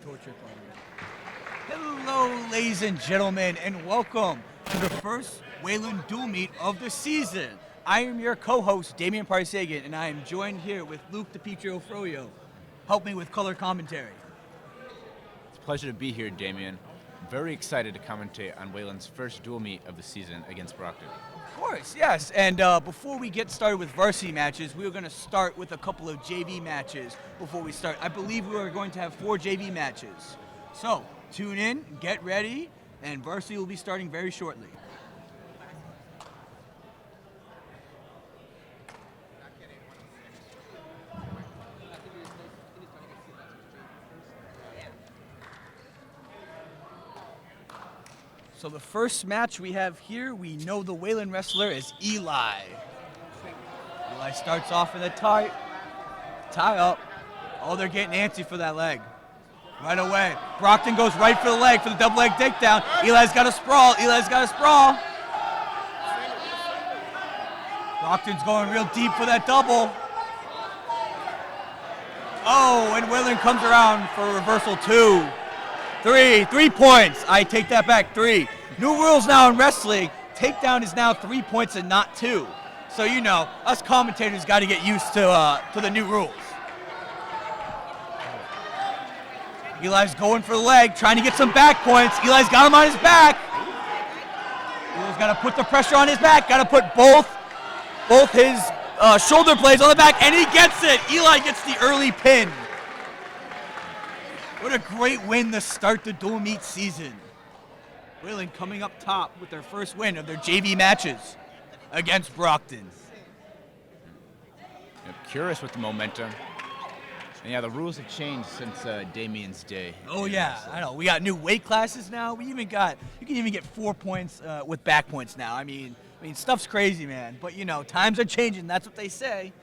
torture party. Hello, ladies and gentlemen, and welcome to the first Wayland Dual Meet of the season. I am your co-host, Damian Parsagan, and I am joined here with Luke DiPietro Froyo. Help me with color commentary. It's a pleasure to be here, Damian. Very excited to commentate on Wayland's first dual meet of the season against Brockton. Of course, yes. And before we get started with varsity matches, we are going to start with a couple of JV matches before we start. I believe we are going to have 4 JV matches. So, tune in, get ready, and varsity will be starting very shortly. So the first match we have here, we know the Wayland wrestler is Eli. Eli starts off in a tie up. Oh, they're getting antsy for that leg. Right away. Brockton goes right for the leg for the double leg takedown. Eli's got a sprawl. Brockton's going real deep for that double. Oh, and Wayland comes around for reversal 2. 3 points. I take that back, 3. New rules now in wrestling. Takedown is now 3 points and not 2. So, you know, us commentators got to get used to the new rules. Eli's going for the leg, trying to get some back points. Eli's got him on his back. Eli's got to put the pressure on his back. Got to put both his shoulder blades on the back, and he gets it. Eli gets the early pin. What a great win to start the dual meet season. Wayland coming up top with their first win of their JV matches against Brockton. Curious with the momentum. And yeah, the rules have changed since Damien's day. Oh yeah, I know. We got new weight classes now. You can even get 4 points with back points now. I mean, stuff's crazy, man. But you know, times are changing. That's what they say.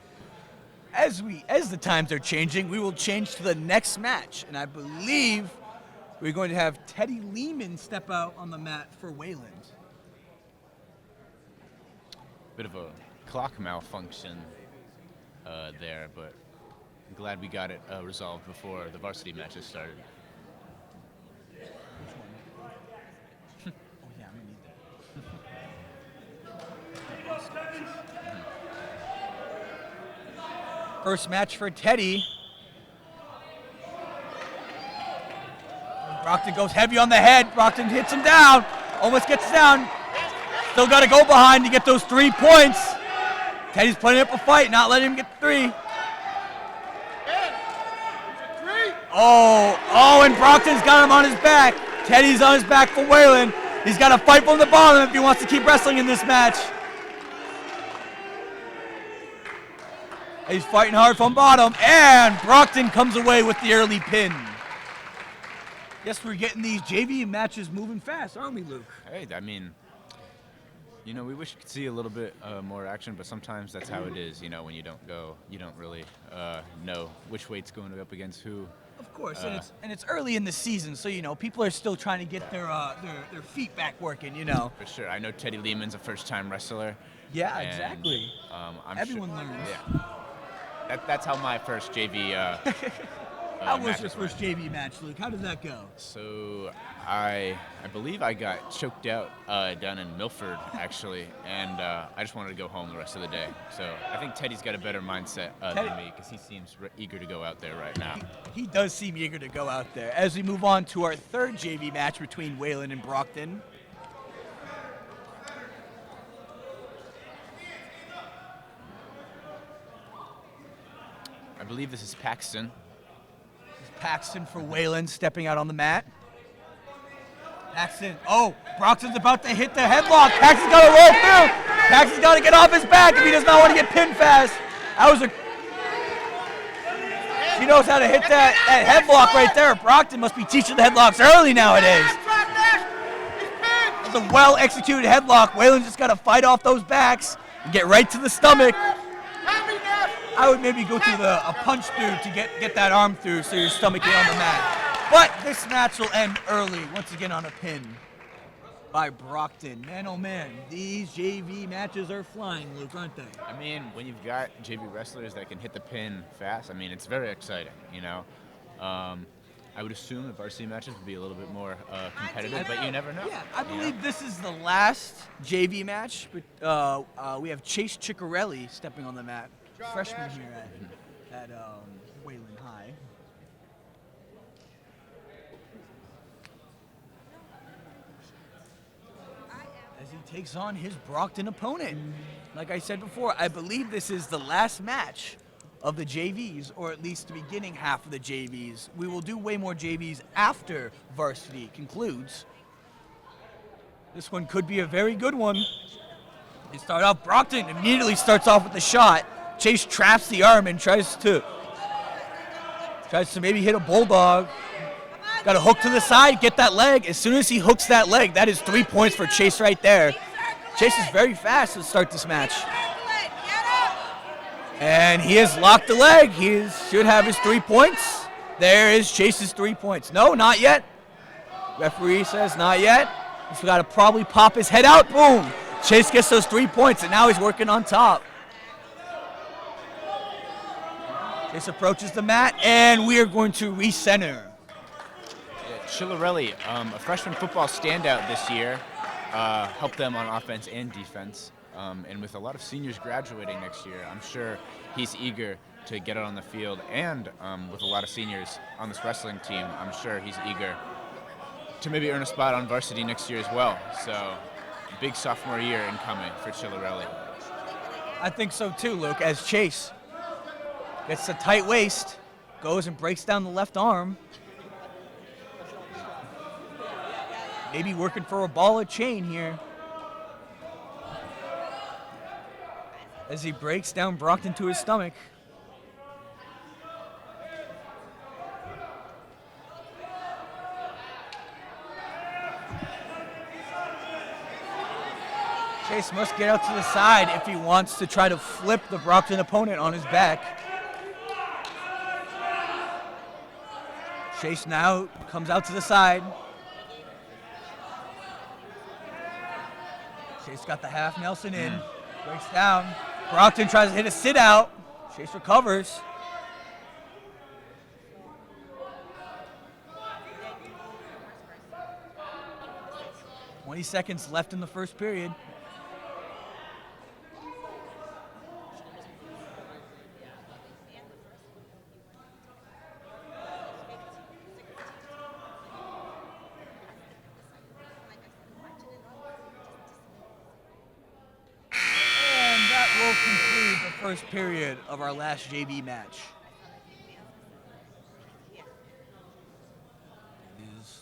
As the times are changing, we will change to the next match, and I believe we're going to have Teddy Lehman step out on the mat for Wayland. Bit of a clock malfunction there, but I'm glad we got it resolved before the varsity matches started. Oh yeah, I'm gonna need that. First match for Teddy. Brockton goes heavy on the head. Brockton hits him down. Almost gets down. Still got to go behind to get those 3 points. Teddy's putting up a fight, not letting him get 3. Oh, and Brockton's got him on his back. Teddy's on his back for Wayland. He's got to fight from the bottom if he wants to keep wrestling in this match. He's fighting hard from bottom, and Brockton comes away with the early pin. Guess we're getting these JV matches moving fast, aren't we, Luke? Hey, I mean, you know, we wish we could see a little bit more action, but sometimes that's how it is. You know, when you don't really know which weight's going up against who. Of course, and it's early in the season, so you know people are still trying to get their feet back working. You know. For sure, I know Teddy Lehman's a first-time wrestler. Yeah, exactly. Everyone learns. Yeah. That's how my first JV. How was your first JV match, Luke? How did that go? So I believe I got choked out down in Milford, actually, and I just wanted to go home the rest of the day. So I think Teddy's got a better mindset than me because he seems eager to go out there right now. He does seem eager to go out there. As we move on to our third JV match between Wayland and Brockton. I believe this is Paxton. Paxton for Wayland stepping out on the mat. Paxton, Brockton's about to hit the headlock. Paxton's got to roll through. Paxton's got to get off his back if he does not want to get pinned fast. She knows how to hit that headlock right there. Brockton must be teaching the headlocks early nowadays. It's a well-executed headlock. Wayland's just got to fight off those backs and get right to the stomach. I would maybe go through a punch through to get that arm through so your stomach get on the mat. But this match will end early, once again on a pin by Brockton. Man, oh man, these JV matches are flying, Luke, aren't they? I mean, when you've got JV wrestlers that can hit the pin fast, I mean, it's very exciting, you know. I would assume the varsity matches would be a little bit more competitive, but you never know. Yeah, I believe this is the last JV match, but we have Chase Ciccarelli stepping on the mat, freshman here at Wayland High. As he takes on his Brockton opponent. Like I said before, I believe this is the last match of the JVs, or at least the beginning half of the JVs. We will do way more JVs after varsity concludes. This one could be a very good one. They start off, Brockton immediately starts off with the shot. Chase traps the arm and tries to maybe hit a bulldog. Got a hook to the side, get that leg. As soon as he hooks that leg, that is 3 points for Chase right there. Chase is very fast to start this match. And he has locked the leg. He should have his 3 points. There is Chase's 3 points. No, not yet. Referee says not yet. He's got to probably pop his head out. Boom. Chase gets those 3 points, and now he's working on top. Chase approaches the mat, and we are going to recenter. Ciccarelli, a freshman football standout this year, helped them on offense and defense. And with a lot of seniors graduating next year, I'm sure he's eager to get out on the field. And with a lot of seniors on this wrestling team, I'm sure he's eager to maybe earn a spot on varsity next year as well. So, big sophomore year incoming for Ciccarelli. I think so too, Luke, as Chase gets the tight waist, goes and breaks down the left arm. Maybe working for a ball of chain here. As he breaks down Brockton to his stomach. Chase must get out to the side if he wants to try to flip the Brockton opponent on his back. Chase now comes out to the side. Chase got the half Nelson in, breaks down. Brockton tries to hit a sit out. Chase recovers. "20 seconds left in the first period. First period of our last JV match.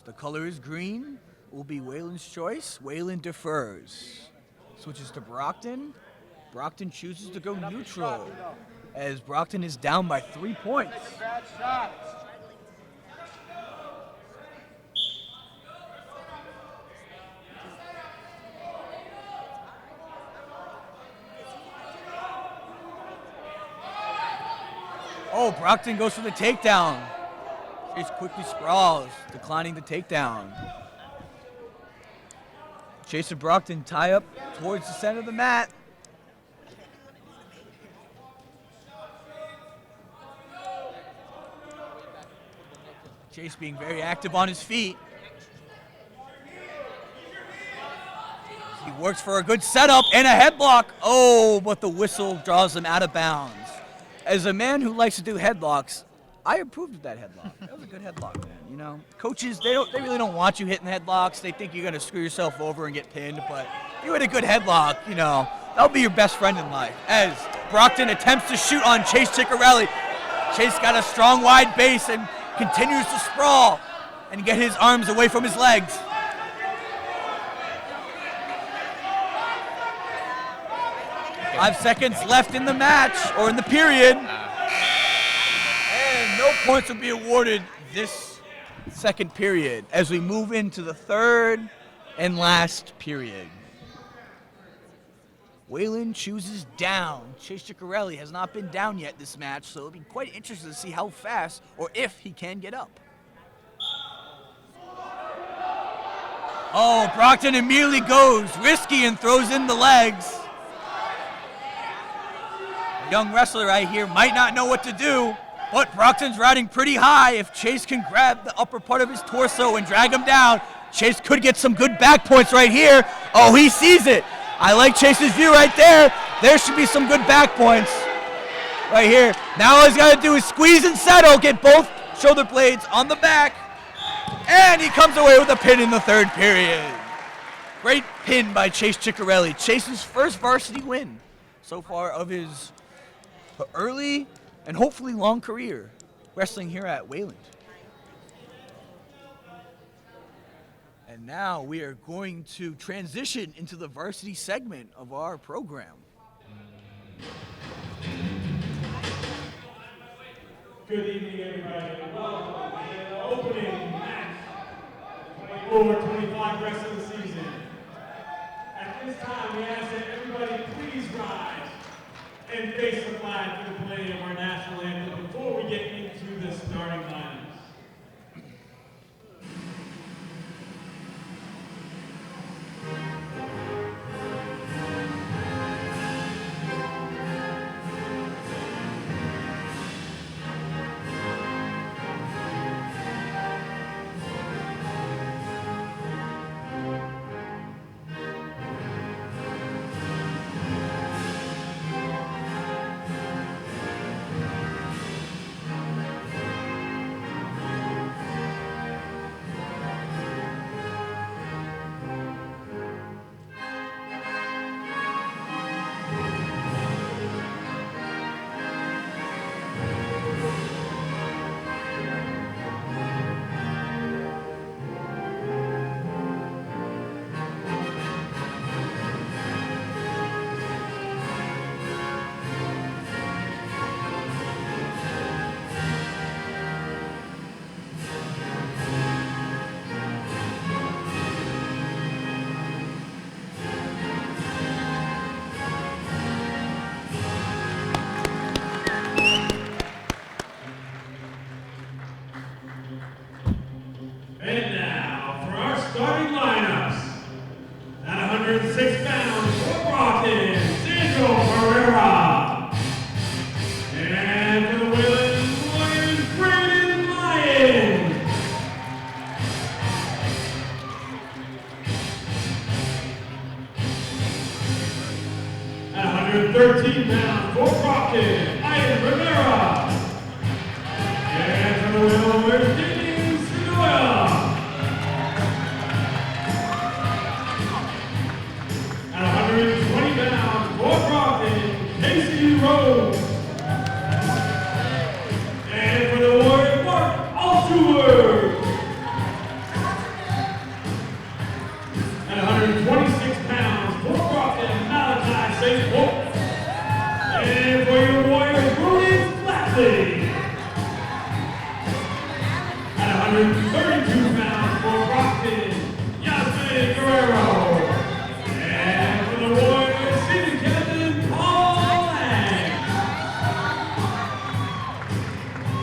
The color is green, will be Wayland's choice. Wayland defers. Switches to Brockton. Brockton chooses to go neutral as Brockton is down by 3 points. Oh, Brockton goes for the takedown. Chase quickly sprawls, declining the takedown. Chase and Brockton tie up towards the center of the mat. Chase being very active on his feet. He works for a good setup and a headlock. Oh, but the whistle draws him out of bounds. As a man who likes to do headlocks, I approved of that headlock. That was a good headlock, man. You know, coaches, they really don't want you hitting headlocks. They think you're going to screw yourself over and get pinned. But if you hit a good headlock, you know, that'll be your best friend in life. As Brockton attempts to shoot on Chase Ciccarelli. Chase got a strong, wide base and continues to sprawl and get his arms away from his legs. Five seconds left in the match, or in the period. And no points will be awarded this second period as we move into the third and last period. Wayland chooses down. Chase Ciccarelli has not been down yet this match, so it'll be quite interesting to see how fast or if he can get up. Oh, Brockton immediately goes risky and throws in the legs. Young wrestler right here might not know what to do. But Brockton's riding pretty high. If Chase can grab the upper part of his torso and drag him down, Chase could get some good back points right here. Oh, he sees it. I like Chase's view right there. There should be some good back points right here. Now all he's got to do is squeeze and settle, get both shoulder blades on the back, and he comes away with a pin in the third period. Great pin by Chase Ciccarelli. Chase's first varsity win so far of his early and hopefully long career wrestling here at Wayland. And now we are going to transition into the varsity segment of our program. Good evening, everybody. Welcome to the opening match of the 24-25 rest of the season. At this time, we ask that everybody please rise and face the flag for the play of our national anthem before we get into the starting lineups. And now for our starting lineups. At 106 pounds for Brockton, Sandro Herrera. And for the Wayland Warriors, Brandon Lyon. At 113 pounds for Brockton, Ian Rivera. And for the Wayland Warriors, at 120 pounds for Brockton, Casey Rose. And for the Warriors, Mark Altuer. At 126 pounds for Brockton, Malachi St. Paul. And for your Warriors, William Flatley. At 132 pounds for Brockton, Yasmin Guerrero. And for the Warriors, Senior Captain Paul Lang.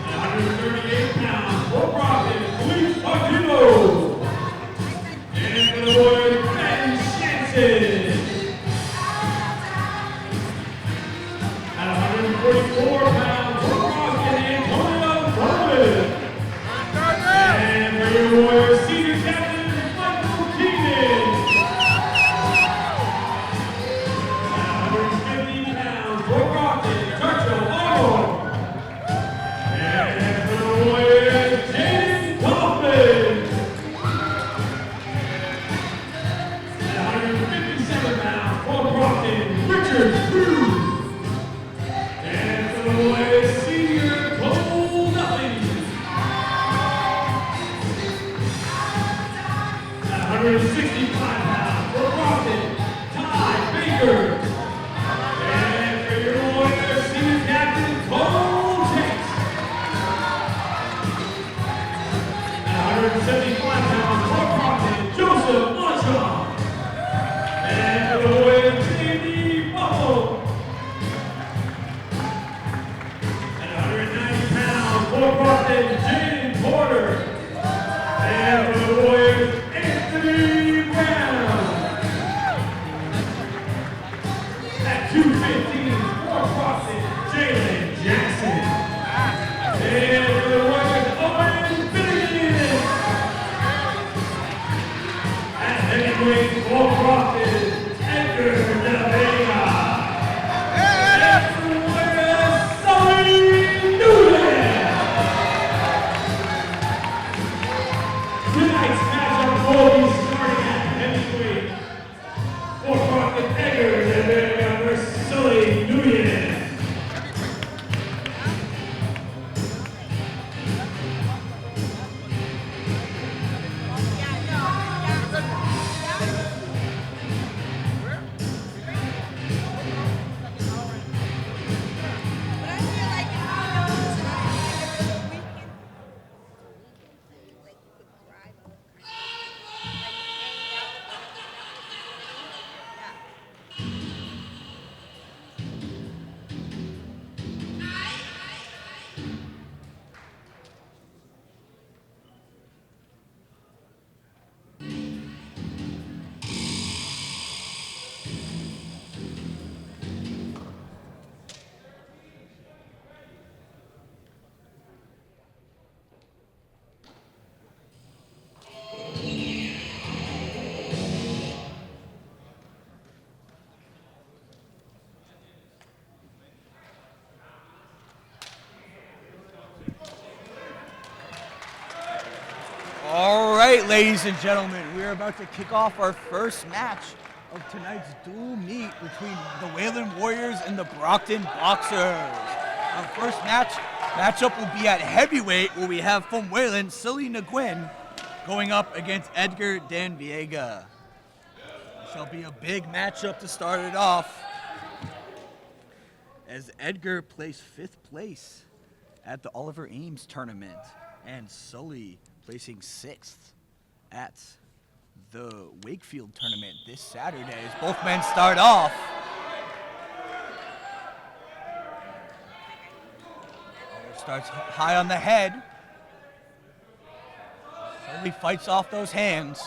At 138 pounds for Brockton, Luis Artino. And for the Warriors, Ben Shanson. At 144 pounds for Brockton, Antonio Coleman. And for your Warriors, Senior Captain Michael Keenan. At 150 pounds for Brockton, Churchill Arnold. And for the Warriors, Jaden Kaufman. At 157 pounds for Brockton, Richard Cruz. And for the Warriors, Senior Cole Duffy. At 165 pounds for Brockton, Ty Baker. And for your Warriors, Senior Captain Cole Chase. At 175 pounds for Brockton, Joseph Marshall. And for the Warriors, J.D. Buffalo. At 190 pounds for Brockton, Jaden Porter. And for the Warriors, Anthony Brown. At 215 for Brockton, Jalen Jackson. Tonight's matchup will be starting at heavyweight. For Brockton Eggers and then versus Sully Nguyen. All right, ladies and gentlemen, we're about to kick off our first match of tonight's dual meet between the Wayland Warriors and the Brockton Boxers. Our first matchup will be at heavyweight, where we have from Wayland, Sully Nguyen, going up against Edgar Dan Viega. It shall be a big matchup to start it off, as Edgar placed 5th place at the Oliver Ames tournament, and Sully placing 6th at the Wakefield tournament this Saturday as both men start off. Starts high on the head. Sully fights off those hands.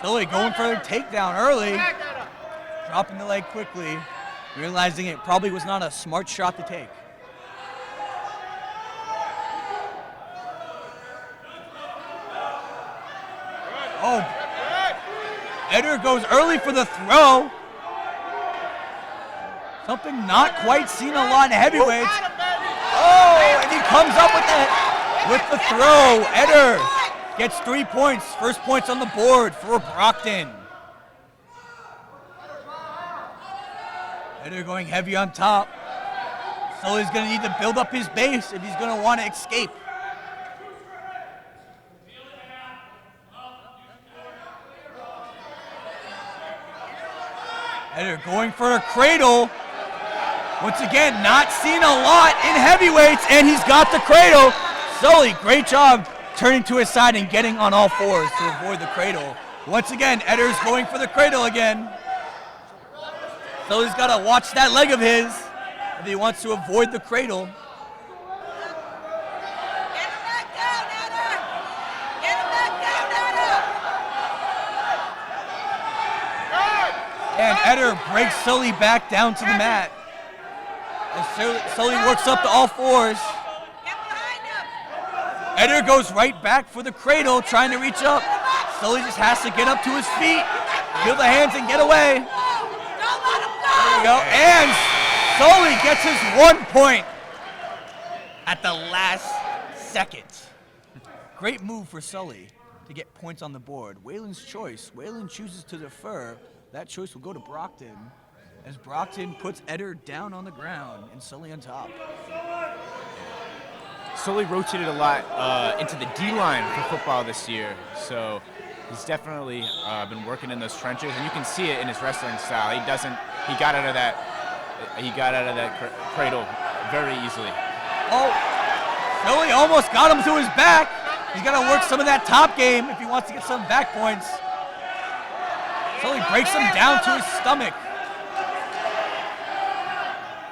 Sully going for the takedown early, dropping the leg quickly, realizing it probably was not a smart shot to take. Oh, Edgar goes early for the throw. Something not quite seen a lot in heavyweights. Oh, and he comes up with the throw. Edgar gets 3 points. First points on the board for Brockton. Edgar going heavy on top. Sully's going to need to build up his base if he's going to want to escape. Edgar going for a cradle. Once again, not seen a lot in heavyweights, and he's got the cradle. Sully, great job turning to his side and getting on all fours to avoid the cradle. Once again, Edgar's going for the cradle again. Sully's got to watch that leg of his if he wants to avoid the cradle. Get him back down, Edgar! Get him back down, Edgar! And Edgar breaks Sully back down to the mat. As Sully works up to all fours. Get behind him! Edgar goes right back for the cradle, trying to reach up. Sully just has to get up to his feet, feel the hands, and get away. Don't let him go! There we go. And Sully gets his 1 point at the last second. Great move for Sully to get points on the board. Wayland's choice. Wayland chooses to defer. That choice will go to Brockton, as Brockton puts Edgar down on the ground and Sully on top. Sully rotated a lot into the D-line for football this year, so he's definitely been working in those trenches, and you can see it in his wrestling style. He got out of that cradle very easily. Oh, Sully almost got him to his back. He's got to work some of that top game if he wants to get some back points. Sully breaks him down to his stomach.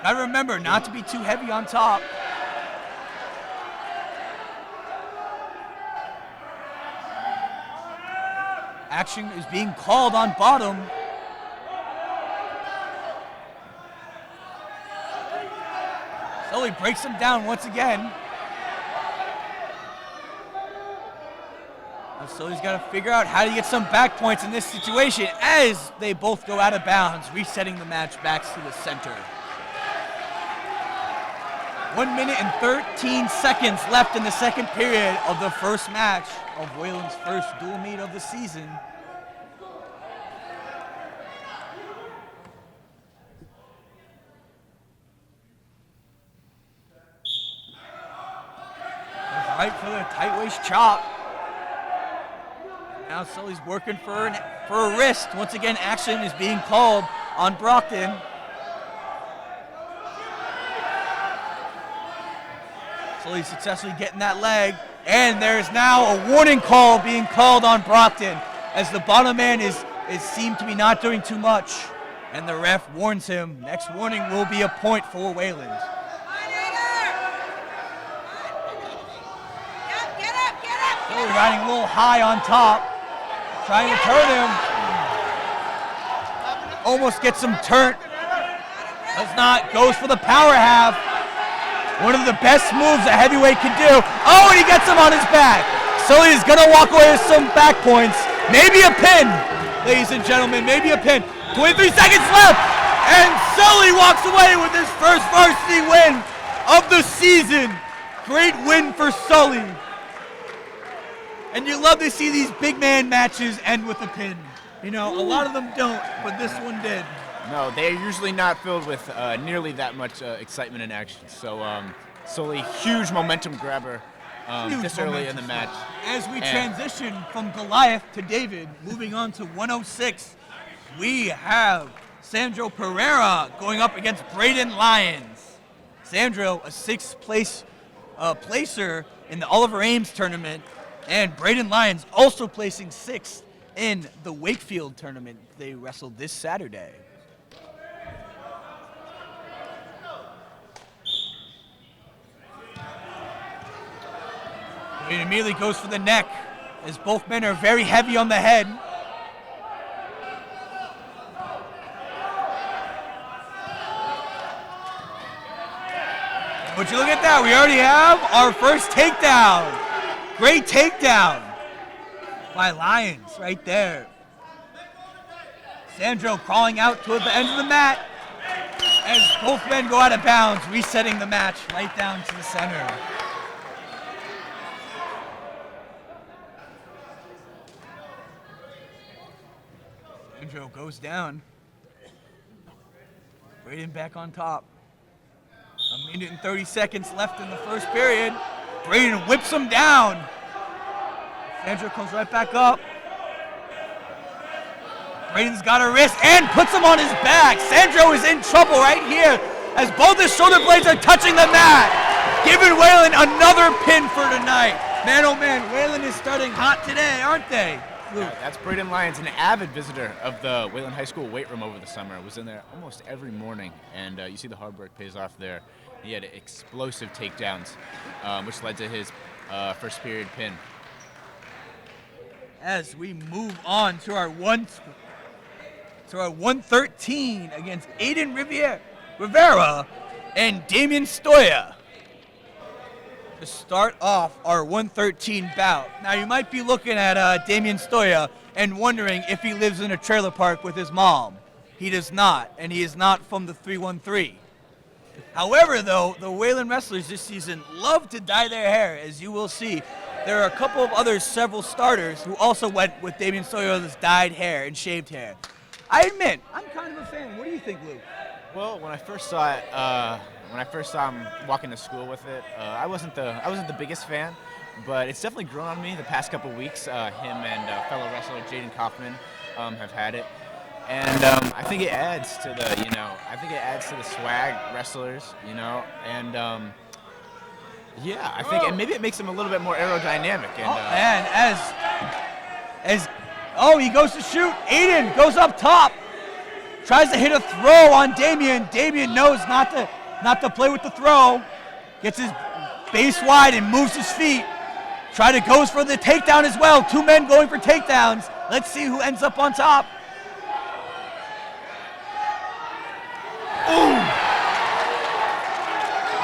Gotta remember not to be too heavy on top. Action is being called on bottom. Sully breaks him down once again. So he's got to figure out how to get some back points in this situation as they both go out of bounds, resetting the match back to the center. 1 minute and 13 seconds left in the second period of the first match of Wayland's first dual meet of the season. Right for the tight waist chop. Now Sully's working for a wrist. Once again, action is being called on Brockton. Sully's successfully getting that leg. And there's now a warning call being called on Brockton as the bottom man is seemed to be not doing too much. And the ref warns him, next warning will be a point for Wayland. Sully riding a little high on top, trying to turn him. Almost gets him turned. Does not, goes for the power half. One of the best moves a heavyweight can do. Oh, and he gets him on his back. Sully is gonna walk away with some back points. Maybe a pin, ladies and gentlemen, maybe a pin. 23 seconds left, and Sully walks away with his first varsity win of the season. Great win for Sully. And you love to see these big man matches end with a pin. You know, a lot of them don't, but this one did. No, they're usually not filled with nearly that much excitement and action. So Sully, huge momentum grabber this early in the match. As we transition from Goliath to David, moving on to 106, we have Sandro Pereira going up against Braden Lyons. Sandro, a sixth place placer in the Oliver Ames tournament, and Braden Lyons also placing sixth in the Wakefield tournament they wrestled this Saturday. It immediately goes for the neck, as both men are very heavy on the head. Would you look at that? We already have our first takedown. Great takedown by Lyons right there. Sandro crawling out toward the end of the mat as both men go out of bounds, resetting the match right down to the center. Sandro goes down. Braden back on top. 1 minute and 30 seconds left in the first period. Braden whips him down. Sandro comes right back up. Braden's got a wrist and puts him on his back. Sandro is in trouble right here as both his shoulder blades are touching the mat. Giving Wayland another pin for tonight. Man, oh man, Wayland is starting hot today, aren't they? Yeah, that's Braden Lyons, an avid visitor of the Wayland High School weight room over the summer. Was in there almost every morning, and you see the hard work pays off there. He had explosive takedowns, which led to his first period pin. As we move on to our 113 against Aiden Rivera and Damian Stoya. To start off our 113 bout. Now you might be looking at Damian Stoya and wondering if he lives in a trailer park with his mom. He does not, and he is not from the 313. However, though, the Wayland wrestlers this season love to dye their hair, as you will see. There are a couple of other several starters who also went with Damian Stoya's dyed hair and shaved hair. I admit, I'm kind of a fan. What do you think, Luke? Well, when I first saw it, when I first saw him walking to school with it, I wasn't the biggest fan, but it's definitely grown on me the past couple weeks. Him and fellow wrestler Jaden Kaufman have had it, and I think it adds to the, the swag wrestlers, and yeah, I think, and maybe it makes him a little bit more aerodynamic. And he goes to shoot. Aiden goes up top, tries to hit a throw on Damian. Damian knows not to play with the throw. Gets his base wide and moves his feet. Goes for the takedown as well. Two men going for takedowns. Let's see who ends up on top. Ooh.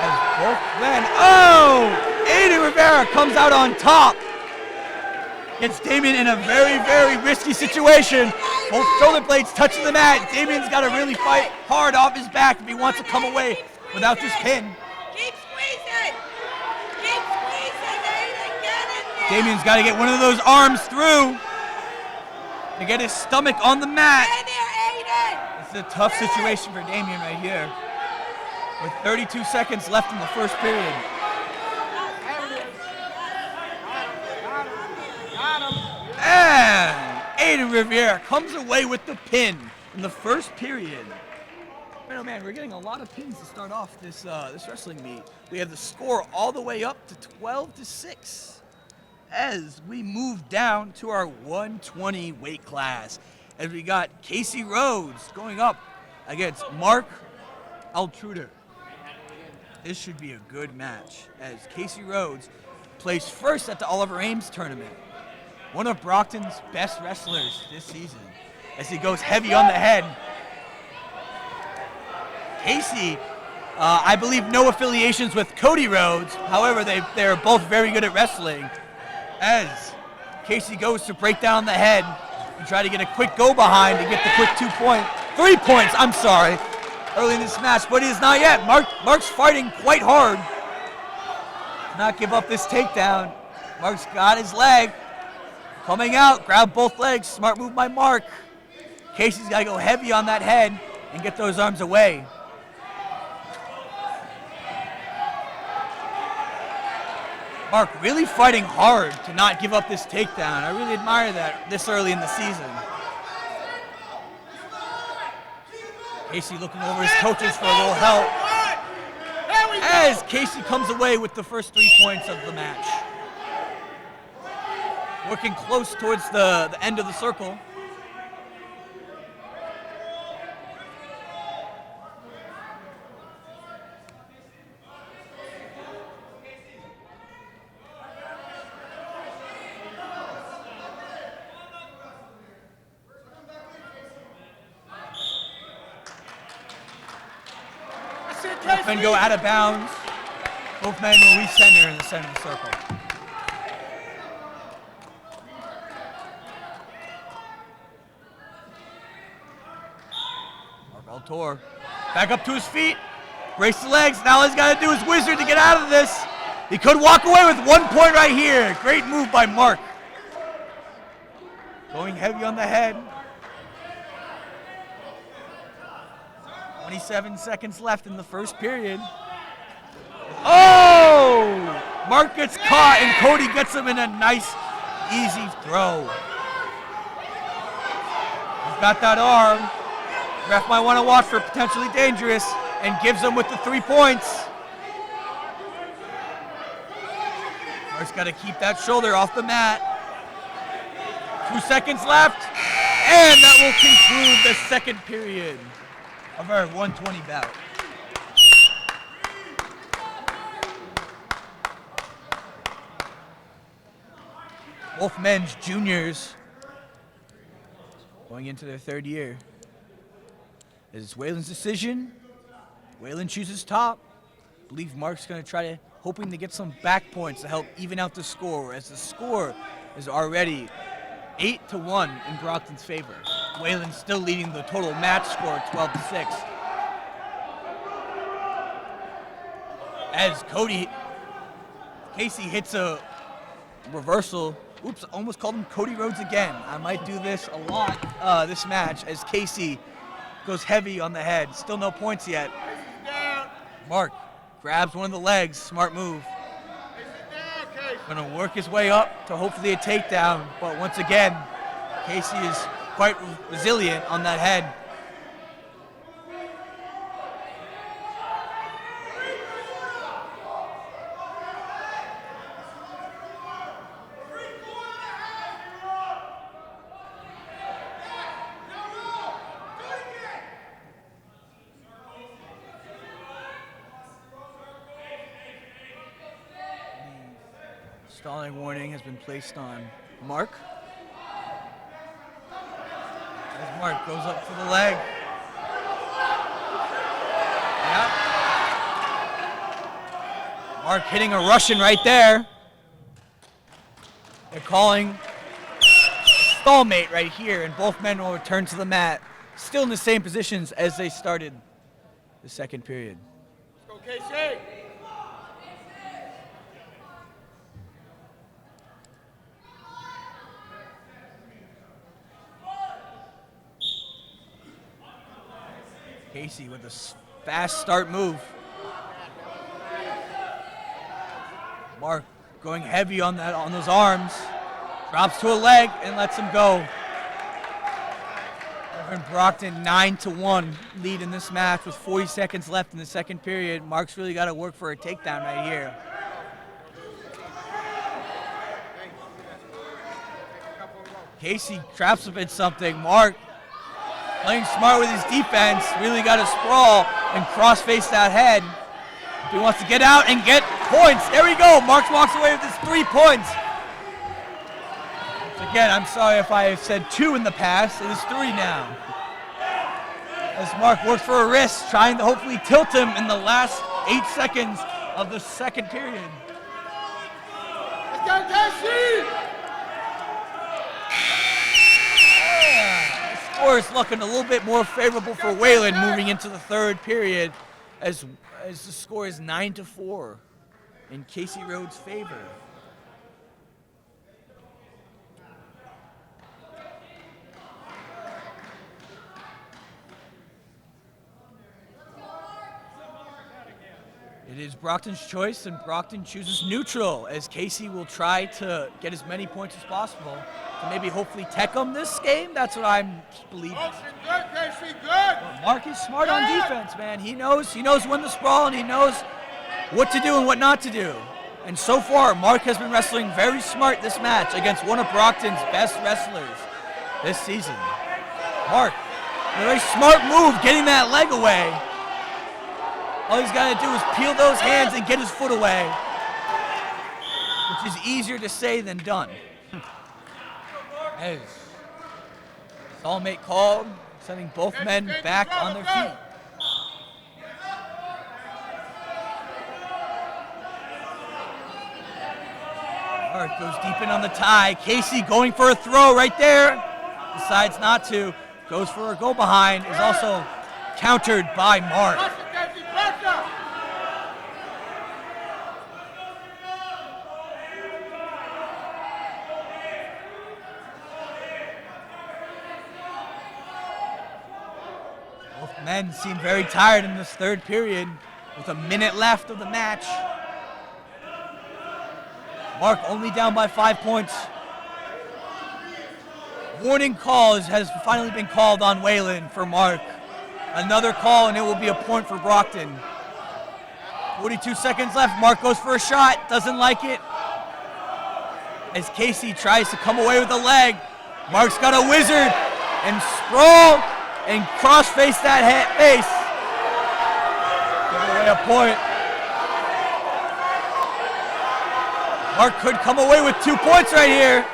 As both men, Aiden Rivera comes out on top Gets Damien in a very, very risky situation. Both shoulder blades touching the mat. Damien's got to really fight hard off his back if he wants to come away without this pin. Keep squeezing. Keep squeezing, Aiden. Get in there. Damien's got to get one of those arms through to get his stomach on the mat. Get in there, Aiden. It's a tough situation for Damien right here. With 32 seconds left in the first period. And Aiden Rivera comes away with the pin in the first period. Man, oh man, we're getting a lot of pins to start off this wrestling meet. We have the score all the way up to 12-6 as we move down to our 120 weight class. As we got Casey Rhodes going up against Mark Altruder. This should be a good match as Casey Rhodes placed first at the Oliver Ames tournament. One of Brockton's best wrestlers this season as he goes heavy on the head. Casey, I believe no affiliations with Cody Rhodes. However, they're both very good at wrestling. As Casey goes to break down the head and try to get a quick go behind to get the quick 3 points, I'm sorry, early in this match, but he is not yet. Mark's fighting quite hard. Not give up this takedown. Mark's got his leg. Coming out, grab both legs, smart move by Mark. Casey's got to go heavy on that head and get those arms away. Mark really fighting hard to not give up this takedown. I really admire that this early in the season. Casey looking over his coaches for a little help. As Casey comes away with the first 3 points of the match. Working close towards the end of the circle. Both men go out of bounds. Both men will recenter in the center of the circle. Altor back up to his feet, brace the legs. Now all he's got to do is wizard to get out of this. He could walk away with 1 point right here. Great move by Mark. Going heavy on the head. 27 seconds left in the first period. Oh! Mark gets caught and Cody gets him in a nice, easy throw. He's got that arm. Ref might want to watch for potentially dangerous and gives him with the 3 points. Mark's got to keep that shoulder off the mat. 2 seconds left, and that will conclude the second period of our 120 bout. Both men's juniors going into their third year. It's Waylon's decision. Waylon chooses top. I believe Mark's going to try to, hoping to get some back points to help even out the score, as the score is already 8-1 in Brockton's favor. Waylon's still leading the total match score 12-6. As Casey hits a reversal. Oops, almost called him Cody Rhodes again. I might do this a lot this match as Casey goes heavy on the head. Still no points yet. Mark grabs one of the legs. Smart move. Gonna work his way up to hopefully a takedown. But once again, Casey is quite resilient on that head. Stalling warning has been placed on Mark. As Mark goes up for the leg. Yeah. Mark hitting a Russian right there. They're calling stalemate right here, and both men will return to the mat, still in the same positions as they started the second period. Let's go, KC. Casey with a fast start move. Mark going heavy on those arms. Drops to a leg and lets him go. Over Brockton 9-1 lead in this match with 40 seconds left in the second period. Mark's really got to work for a takedown right here. Casey traps him in something. Mark playing smart with his defense, really got to sprawl and cross-face that head. He wants to get out and get points. There we go. Mark walks away with his 3 points. Again, I'm sorry if I said 2 in the past. It is 3 now. As Mark works for a wrist, trying to hopefully tilt him in the last 8 seconds of the second period. Let's go, KC. The score is looking a little bit more favorable for Wayland moving into the third period as the score is 9-4 in Casey Rhodes' favor. It is Brockton's choice, and Brockton chooses neutral, as Casey will try to get as many points as possible to maybe hopefully tech him this game. That's what I'm believing. Good, KC, good. Mark is smart on defense, man. He knows when to sprawl, and he knows what to do and what not to do. And so far, Mark has been wrestling very smart this match against one of Brockton's best wrestlers this season. Mark, a very smart move getting that leg away. All he's got to do is peel those hands and get his foot away, which is easier to say than done. As stalemate called, sending both men back on their feet. Mark goes deep in on the tie. Casey going for a throw right there. Decides not to. Goes for a go behind. Is also countered by Mark. Both men seem very tired in this third period with a minute left of the match. Mark only down by 5 points. Warning call has finally been called on Wayland for Mark. Another call and it will be a point for Brockton. 42 seconds left. Mark goes for a shot. Doesn't like it. As Casey tries to come away with a leg. Mark's got a wizard and sprawl and cross-face that face. Give away a point. Mark could come away with 2 points right here.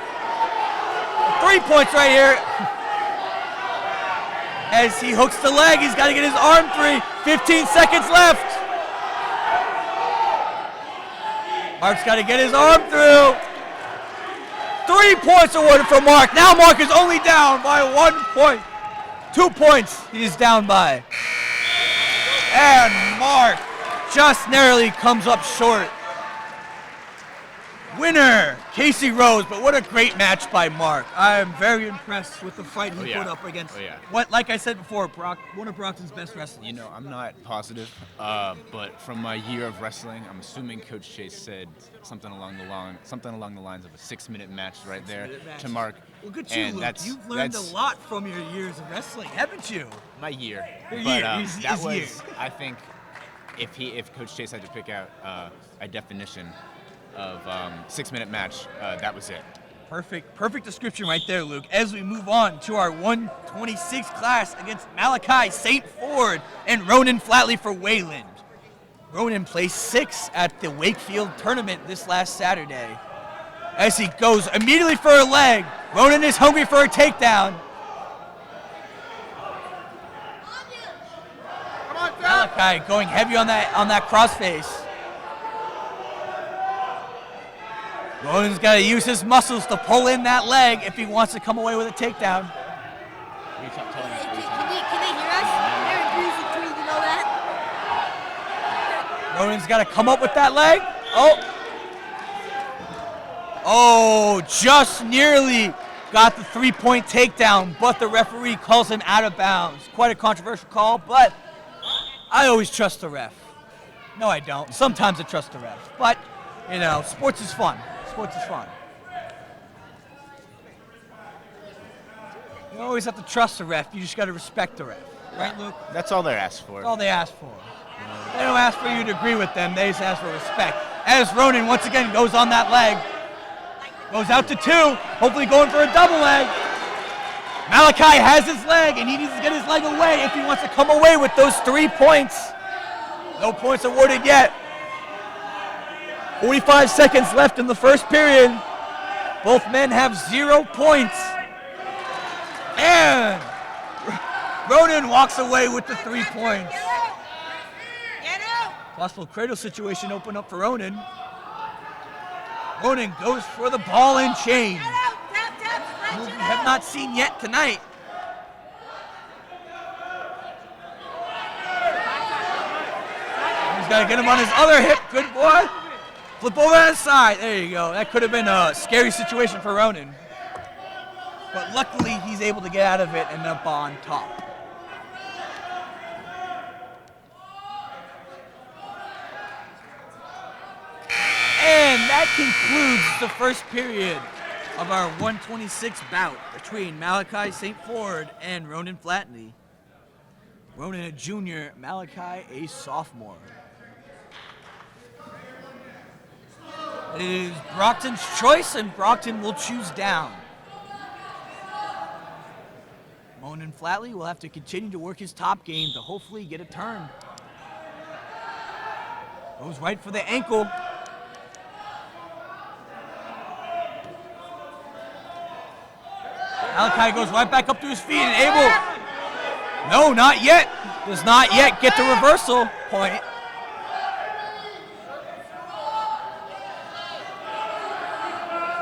3 points right here. As he hooks the leg, he's got to get his arm free. 15 seconds left. Mark's got to get his arm through. 3 points awarded for Mark. Now Mark is only down by 1 point. 2 points he is down by. And Mark just narrowly comes up short. Winner, Casey Rhodes, but what a great match by Mark. I am very impressed with the fight he put up against what, like I said before, one of Brockton's best wrestlers. You know, I'm not positive, but from my year of wrestling, I'm assuming Coach Chase said something along the lines of a 6-minute match right there to Mark. Look at you, Luke. You've learned a lot from your years of wrestling, haven't you? My year. Your but, year. That was, I think, if Coach Chase had to pick out a definition of 6-minute match, that was it. Perfect description right there, Luke. As we move on to our 126 class against Malachi St. Ford and Ronan Flatley for Wayland. Ronan placed 6th at the Wakefield tournament this last Saturday. As he goes immediately for a leg, Ronan is hungry for a takedown. Malachi going heavy on that crossface. Ronan's got to use his muscles to pull in that leg if he wants to come away with a takedown. Can they hear us? They're in Breezy Tree, you know that? Ronan's got to come up with that leg. Oh, just nearly got the 3-point takedown, but the referee calls him out of bounds. Quite a controversial call, but I always trust the ref. No, I don't. Sometimes I trust the ref, but, you know, sports is fun. Sports is fun. You always have to trust the ref. You just got to respect the ref. Right, Luke? That's all they're asked for. That's all they ask for. They don't ask for you to agree with them. They just ask for respect. As Ronan once again goes on that leg. Goes out to 2, hopefully going for a double leg. Malachi has his leg, and he needs to get his leg away if he wants to come away with those 3 points. No points awarded yet. 45 seconds left in the first period. Both men have 0 points. And Ronan walks away with the 3 points. Get out! Possible cradle situation open up for Ronan. Ronan goes for the ball and chain. Get out! Tap, tap, stretch Move it we have out. not seen yet tonight. He's got to get him on his other hip. Good boy. Flip over to the side. There you go. That could have been a scary situation for Ronan. But luckily, he's able to get out of it and up on top. And that concludes the first period of our 126 bout between Malachi St. Ford and Ronan Flatley. Ronan a junior, Malachi a sophomore. It is Brockton's choice, and Brockton will choose down. Ronan Flatley will have to continue to work his top game to hopefully get a turn. Goes right for the ankle. Malachi goes right back up to his feet and able. No, not yet. Does not yet get the reversal point.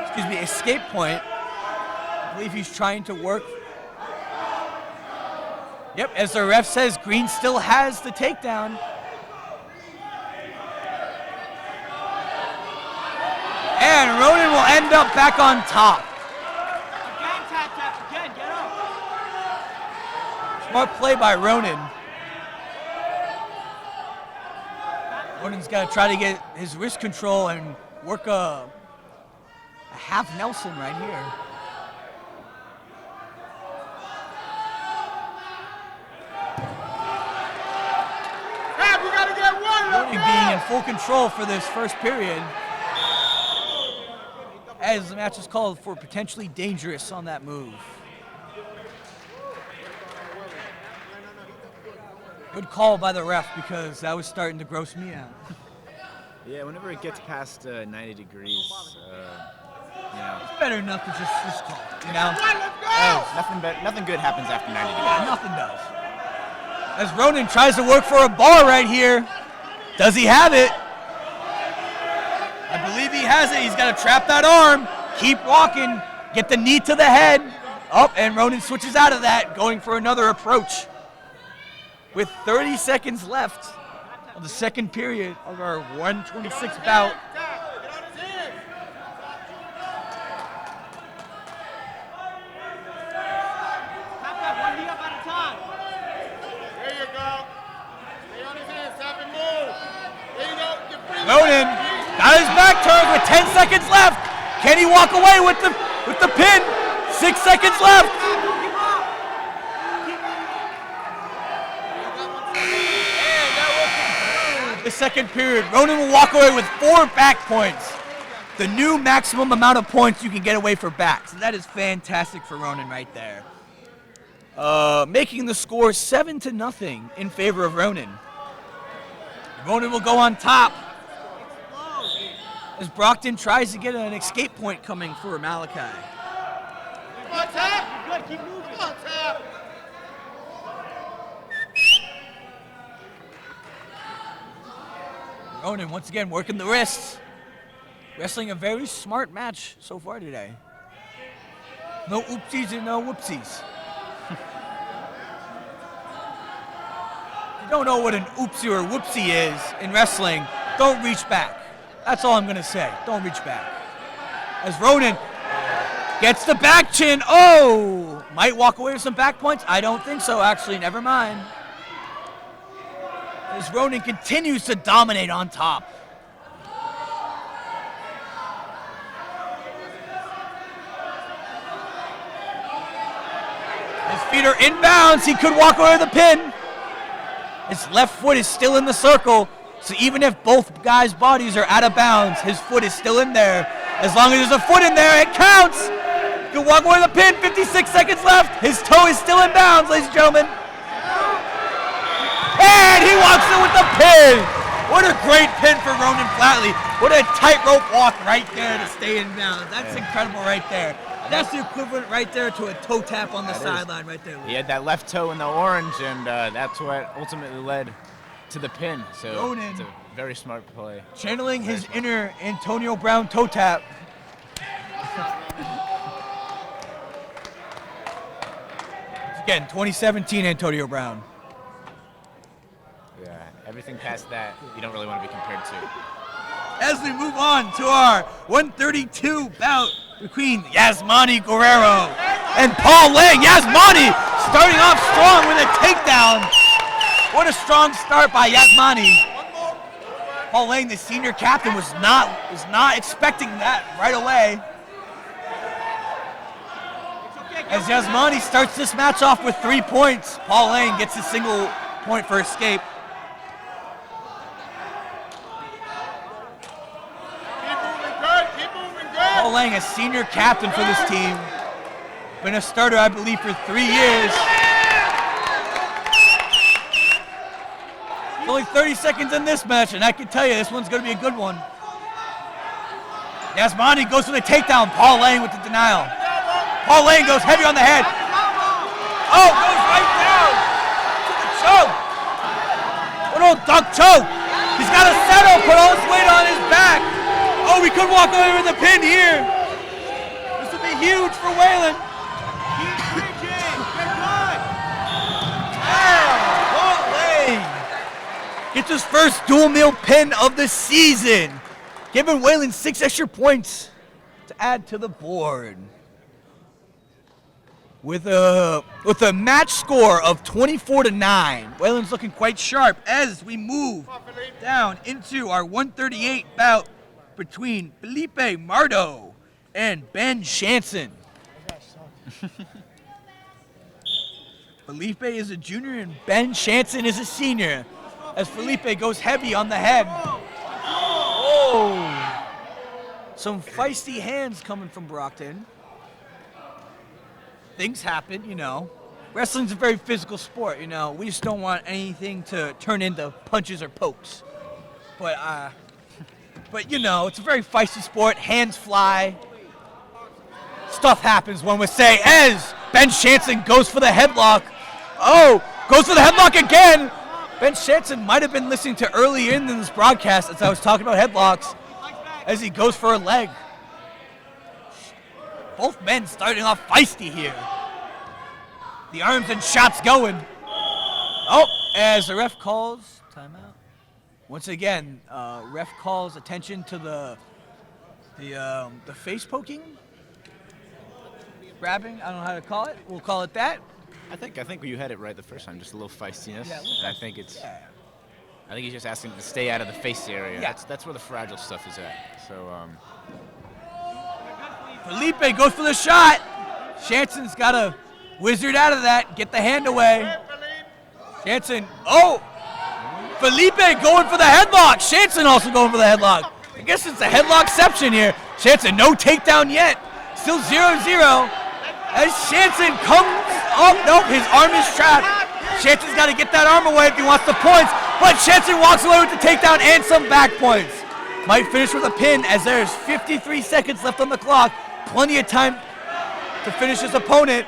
Excuse me, escape point. I believe he's trying to work. Yep, as the ref says, Green still has the takedown. And Ronan will end up back on top. Smart play by Ronan. Ronan's got to try to get his wrist control and work a half Nelson right here. We gotta get one. Ronan being in full control for this first period, as the match is called for potentially dangerous on that move. Good call by the ref because that was starting to gross me out. Yeah, whenever it gets past 90 degrees, you know, It's better enough to just call, you know? nothing good happens after 90 degrees. Yeah, nothing does. As Ronan tries to work for a bar right here. Does he have it? I believe he has it. He's got to trap that arm, keep walking, get the knee to the head. Oh, and Ronan switches out of that, going for another approach. With 30 seconds left of the second period of our 126 bout. There you go. Stay on his hands, tap and move. There you go. You're free. Ronan got his back turned with 10 seconds left. Can he walk away with the pin? 6 seconds left. And that will conclude the second period. Ronan will walk away with 4 back points. The new maximum amount of points you can get away for backs. And that is fantastic for Ronan right there. Making the score 7-0 in favor of Ronan. Ronan will go on top as Brockton tries to get an escape point coming for Malachi. Come on, tap. Good, keep moving. Come on, tap. Ronan once again working the wrists. Wrestling a very smart match so far today. No oopsies and no whoopsies. If you don't know what an oopsie or whoopsie is in wrestling, don't reach back. That's all I'm going to say. Don't reach back. As Ronan gets the back chin. Oh! Might walk away with some back points. I don't think so, actually. Never mind. As Ronan continues to dominate on top. His feet are inbounds. He could walk away with the pin. His left foot is still in the circle. So even if both guys' bodies are out of bounds, his foot is still in there. As long as there's a foot in there, it counts. He can walk away with the pin. 56 seconds left. His toe is still in bounds, ladies and gentlemen. And he walks in with the pin. What a great pin for Ronan Flatley. What a tightrope walk right there to stay in bounds. That's incredible right there. That's the equivalent right there to a toe tap on the sideline right there. He had that left toe in the orange, and that's what ultimately led to the pin. So Ronan. it's a very smart play. Channeling his inner Antonio Brown toe tap. Again, 2017 Antonio Brown. Yeah, everything past that, you don't really want to be compared to. As we move on to our 132 bout between Yasmani Guerrero and Paul Lang. Yasmani starting off strong with a takedown. What a strong start by Yasmani. Paul Lang, the senior captain, was not expecting that right away. As Yasmani starts this match off with 3 points, Paul Lang gets a single point for escape. Paul Lang, a senior captain for this team. Been a starter, I believe, for 3 years. Only 30 seconds in this match, and I can tell you this one's going to be a good one. Yasmani goes for the takedown. Paul Lang with the denial. Paul Lang goes heavy on the head. Oh, goes right down to the choke. Good old duck choke. He's got a settle, put all his weight on his back. Oh, we could walk away with a pin here. This would be huge for Whalen. Paul Lang gets his first dual meal pin of the season, giving Whalen 6 extra points to add to the board. With a match score of 24-9, Whalen's looking quite sharp as we move down into our 138 bout between Felipe Mardo and Ben Shanson. Felipe is a junior and Ben Shanson is a senior, as Felipe goes heavy on the head. Oh! Some feisty hands coming from Brockton. Things happen, you know. Wrestling's a very physical sport, you know. We just don't want anything to turn into punches or pokes. But you know, it's a very feisty sport. Hands fly. Stuff happens, one would say, as Ben Shanson goes for the headlock. Oh, goes for the headlock again. Ben Shanson might have been listening to earlier in this broadcast as I was talking about headlocks, as he goes for a leg. Both men starting off feisty here. The arms and shots going. Oh, as the ref calls timeout. Once again, ref calls attention to the face poking, grabbing. I don't know how to call it. We'll call it that. I think you had it right the first time. Just a little feistiness. Yeah, I think it's. Yeah. I think he's just asking to stay out of the face area. Yeah. That's where the fragile stuff is at. So. Felipe goes for the shot. Shanson's got to wizard out of that. Get the hand away. Shanson. Oh! Felipe going for the headlock. Shanson also going for the headlock. I guess it's a headlockception here. Shanson, no takedown yet. Still 0-0. As Shanson comes up. Nope, his arm is trapped. Shanson's got to get that arm away if he wants the points. But Shanson walks away with the takedown and some back points. Might finish with a pin as there's 53 seconds left on the clock. Plenty of time to finish his opponent.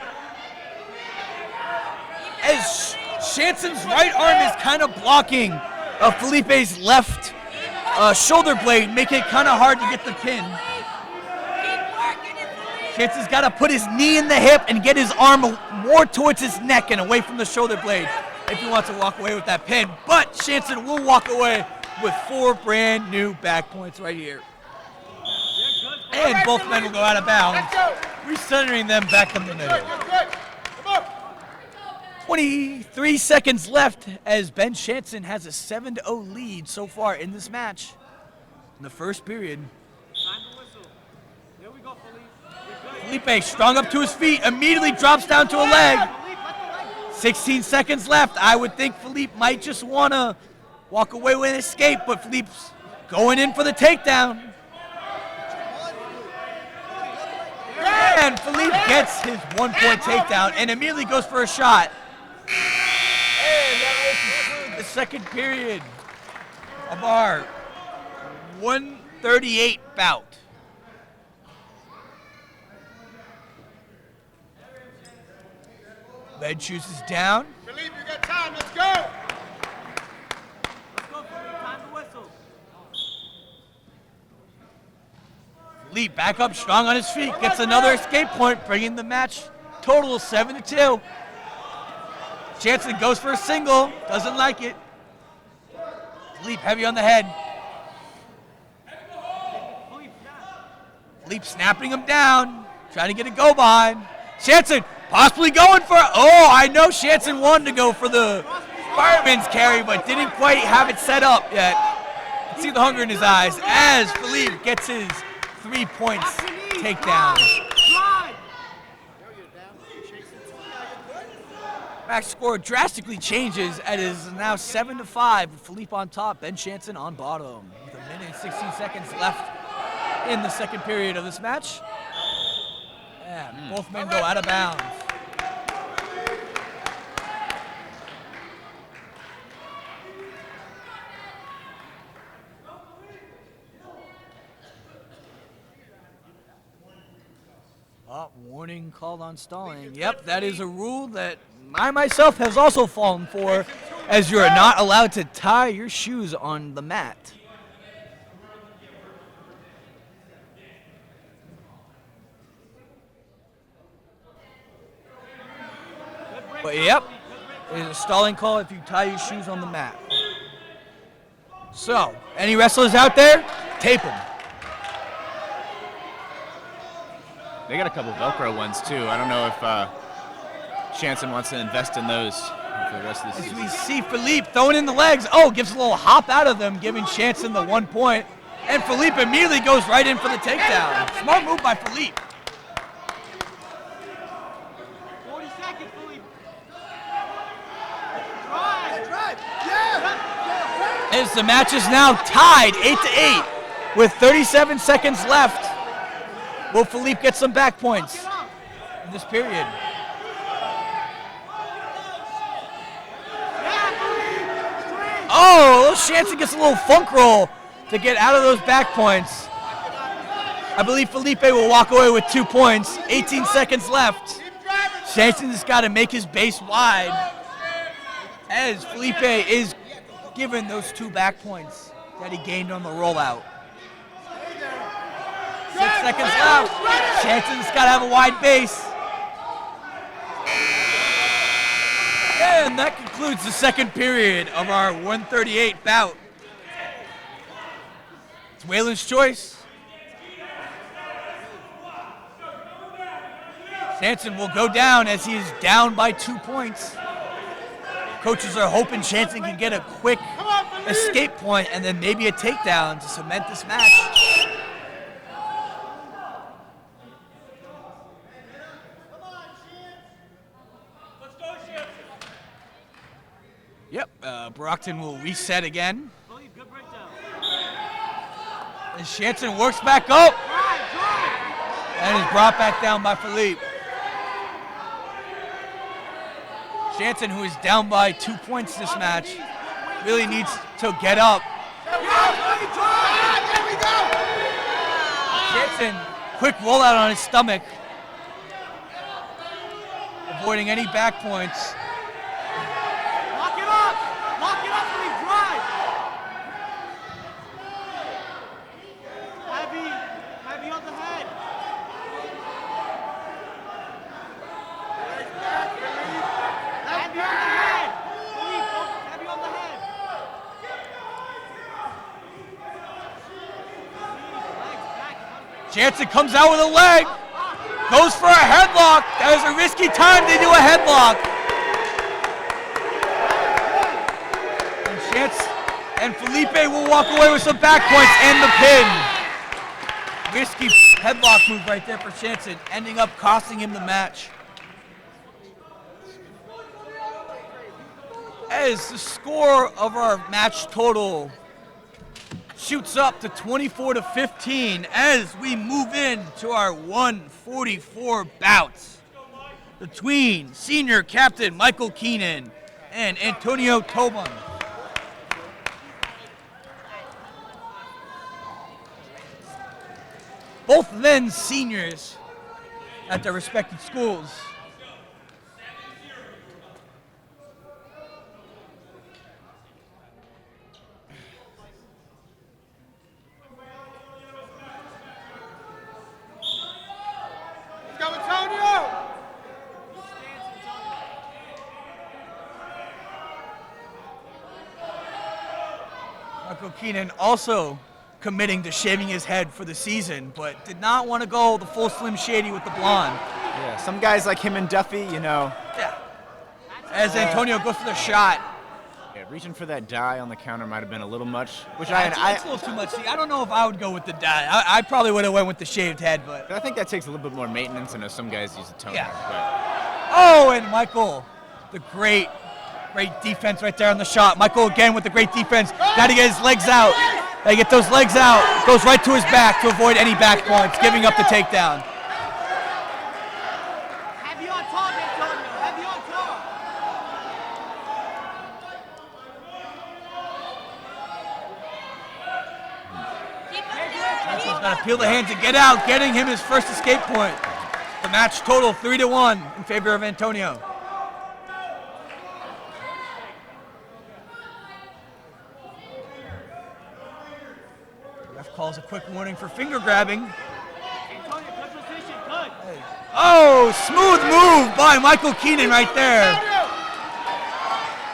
As Shanson's right arm is kind of blocking Felipe's left shoulder blade, making it kind of hard to get the pin. Chanson's got to put his knee in the hip and get his arm more towards his neck and away from the shoulder blade if he wants to walk away with that pin. But Shanson will walk away with 4 brand new back points right here. And both men will go out of bounds, recentering them back in the middle. 23 seconds left as Ben Shanson has a 7-0 lead so far in this match in the first period. Felipe strung up to his feet, immediately drops down to a leg. 16 seconds left. I would think Felipe might just want to walk away with an escape, but Felipe's going in for the takedown. And Felipe gets his 1-point takedown and immediately goes for a shot. And that will conclude the second period of our 138 bout. Ben chooses down. Felipe, you got time. Let's go. Let's go, Felipe. Time to whistle. Felipe back up strong on his feet. Gets another escape point, bringing the match total 7-2. Shanson goes for a single. Doesn't like it. Felipe heavy on the head. Felipe snapping him down. Trying to get a go behind. Shanson possibly going for, I know Shanson wanted to go for the fireman's carry, but didn't quite have it set up yet. You can see the hunger in his eyes as Felipe gets his 3 points takedown. Match score drastically changes and is now 7-5 with Felipe on top, Ben Shanson on bottom. With 1 minute and 16 seconds left in the second period of this match. Yeah, both men go out of bounds. Warning called on stalling. Yep, that is a rule that I myself has also fallen for, as you're not allowed to tie your shoes on the mat. But yep, it's a stalling call if you tie your shoes on the mat. So, any wrestlers out there, tape them. They got a couple Velcro ones too. I don't know if Shanson wants to invest in those for the rest of the season. As we see Felipe throwing in the legs. Gives a little hop out of them, giving Shanson the 1 point. And Felipe immediately goes right in for the takedown. Smart move by Felipe. 40 seconds, Felipe. As the match is now tied 8-8 with 37 seconds left. Will Felipe get some back points in this period? Shanson gets a little funk roll to get out of those back points. I believe Felipe will walk away with 2 points. 18 seconds left. Shanson has got to make his base wide as Felipe is given those 2 back points that he gained on the rollout. 6 seconds left. Shanson's got to have a wide base. And that concludes the second period of our 138 bout. It's Waylon's choice. Shanson will go down as he is down by 2 points. Coaches are hoping Shanson can get a quick escape point and then maybe a takedown to cement this match. Yep, Brockton will reset again. And Shanson works back up and is brought back down by Felipe. Shanson, who is down by 2 points this match, really needs to get up. Shanson, quick rollout on his stomach, avoiding any back points. Lock it up, Felipe, drive. on the head. Heavy on the head. Heavy on the head. Jansen comes out with a leg. Goes for a headlock. That is a risky time to do a headlock. And Chance and Felipe will walk away with some back points and the pin. Risky headlock move right there for Jansen, ending up costing him the match. As the score of our match total shoots up to 24-15 as we move into our 144 bouts between senior captain Michael Keenan and Antonio Tobin. Both men seniors at their respective schools. Let's go, Antonio! Michael Keenan also committing to shaving his head for the season, but did not want to go the full Slim Shady with the blonde. Yeah, some guys like him and Duffy, you know. Yeah. As Antonio goes for the shot. Yeah, reaching for that dye on the counter might have been a little much. It's a little too much. See, I don't know if I would go with the dye. I probably would have went with the shaved head, but. I think that takes a little bit more maintenance. I know some guys use a toner. Yeah. Oh, and Michael, the great defense right there on the shot. Michael again with the great defense. Got to get his legs out. Got to get those legs out. Goes right to his back to avoid any back points, giving up the takedown. Heavy on top, Antonio. Heavy on top. He's got to peel the hands and get out, getting him his first escape point. The match total 3-1 in favor of Antonio. Ref calls a quick warning for finger grabbing. Antonio, good position, good. Oh, smooth move by Michael Keenan right there.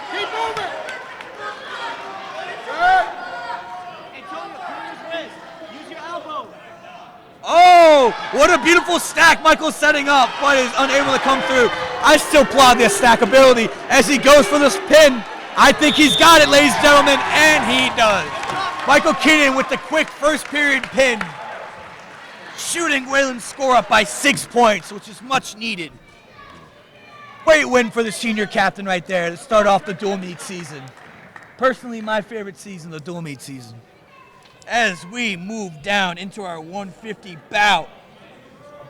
Keep moving. Good. Antonio, pull his wrist. Use your elbow. Oh, what a beautiful stack Michael's setting up, but is unable to come through. I still applaud this stack ability as he goes for this pin. I think he's got it, ladies and gentlemen, and he does. Michael Keenan with the quick first period pin, shooting Wayland's score up by 6 points, which is much needed. Great win for the senior captain right there to start off the dual meet season. Personally, my favorite season, the dual meet season. As we move down into our 150 bout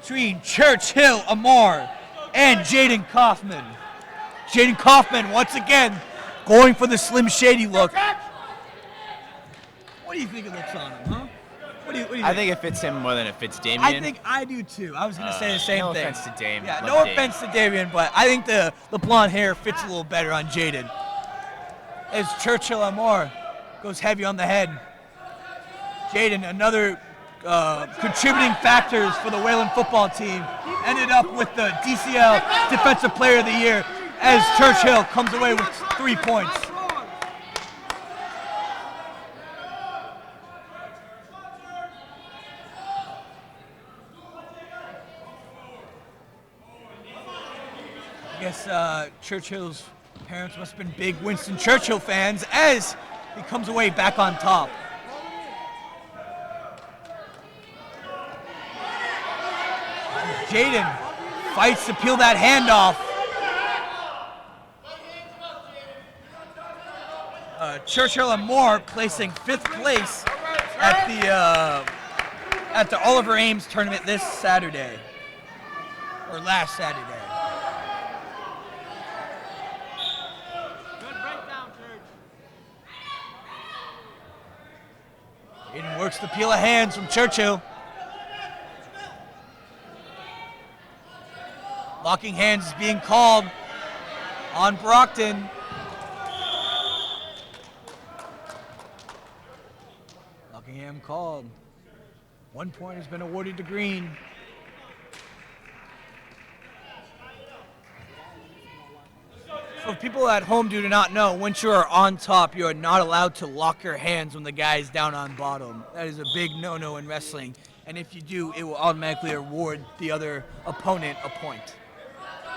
between Churchill Amar and Jaden Kaufman. Jaden Kaufman, once again, going for the Slim Shady look. What do you think it looks on him, huh? What do you I think it fits him more than it fits Damien. I think I do too. I was going to say the same no thing. offense to Dame. Yeah, Love no Dame. offense to Damien, but I think the blonde hair fits a little better on Jaden. As Churchill Amor goes heavy on the head. Jaden, another contributing factors for the Wayland football team, ended up with the DCL Defensive Player of the Year as Churchill comes away with 3 points. I guess Churchill's parents must have been big Winston Churchill fans as he comes away back on top. Jaden fights to peel that hand off. Churchill and Moore placing 5th place at the Oliver Ames tournament this Saturday, or last Saturday. Good breakdown, Church. Jaden works the peel of hands from Churchill. Locking hands is being called on Brockton. Locking hand called. 1 point has been awarded to Green. So if people at home do not know, once you are on top, you are not allowed to lock your hands when the guy is down on bottom. That is a big no-no in wrestling. And if you do, it will automatically award the other opponent a point.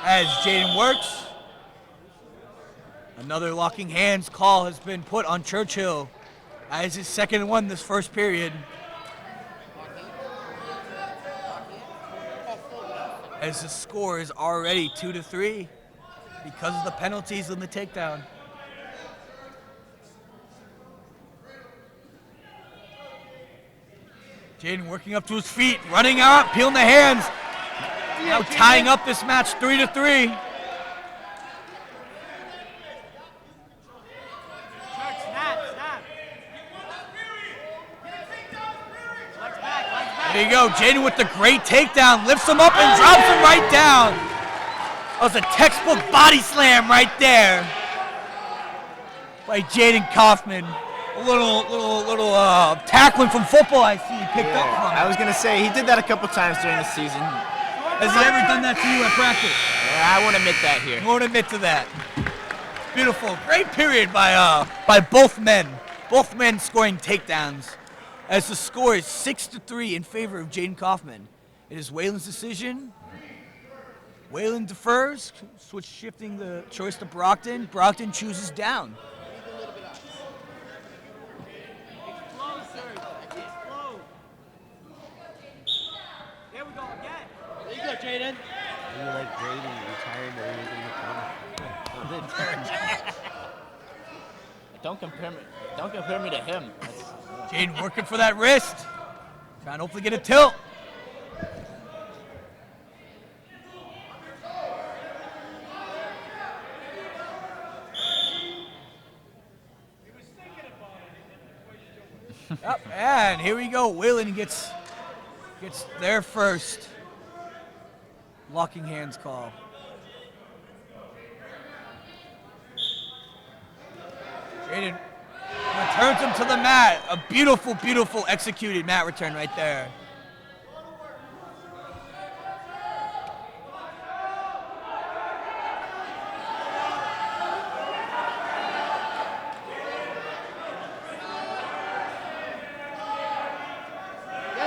As Jaden works, another locking hands call has been put on Churchill. As his second one this first period. As the score is already 2-3 because of the penalties and the takedown. Jaden working up to his feet, running out, peeling the hands. Now tying up this match 3-3. There you go, Jaden with the great takedown, lifts him up and drops him right down. That was a textbook body slam right there by Jaden Kaufman. A little tackling from football I see he picked up from. I was going to say, he did that a couple times during the season. Has he ever done that to you at practice? Yeah, I won't admit that here. You won't admit to that. Beautiful, great period by both men. Both men scoring takedowns. As the score is 6-3 in favor of Jaden Kaufman. It is Waylon's decision. Waylon defers, shifting the choice to Brockton. Brockton chooses down. There we go again. There you go, Jaden. You like Jaden retired or anything? Don't compare me to him. Jaden working for that wrist. Trying to hopefully get a tilt. Yep, and here we go. Waylon gets there first. Locking hands call. Jaden returns him to the mat. A beautiful, beautiful executed mat return right there.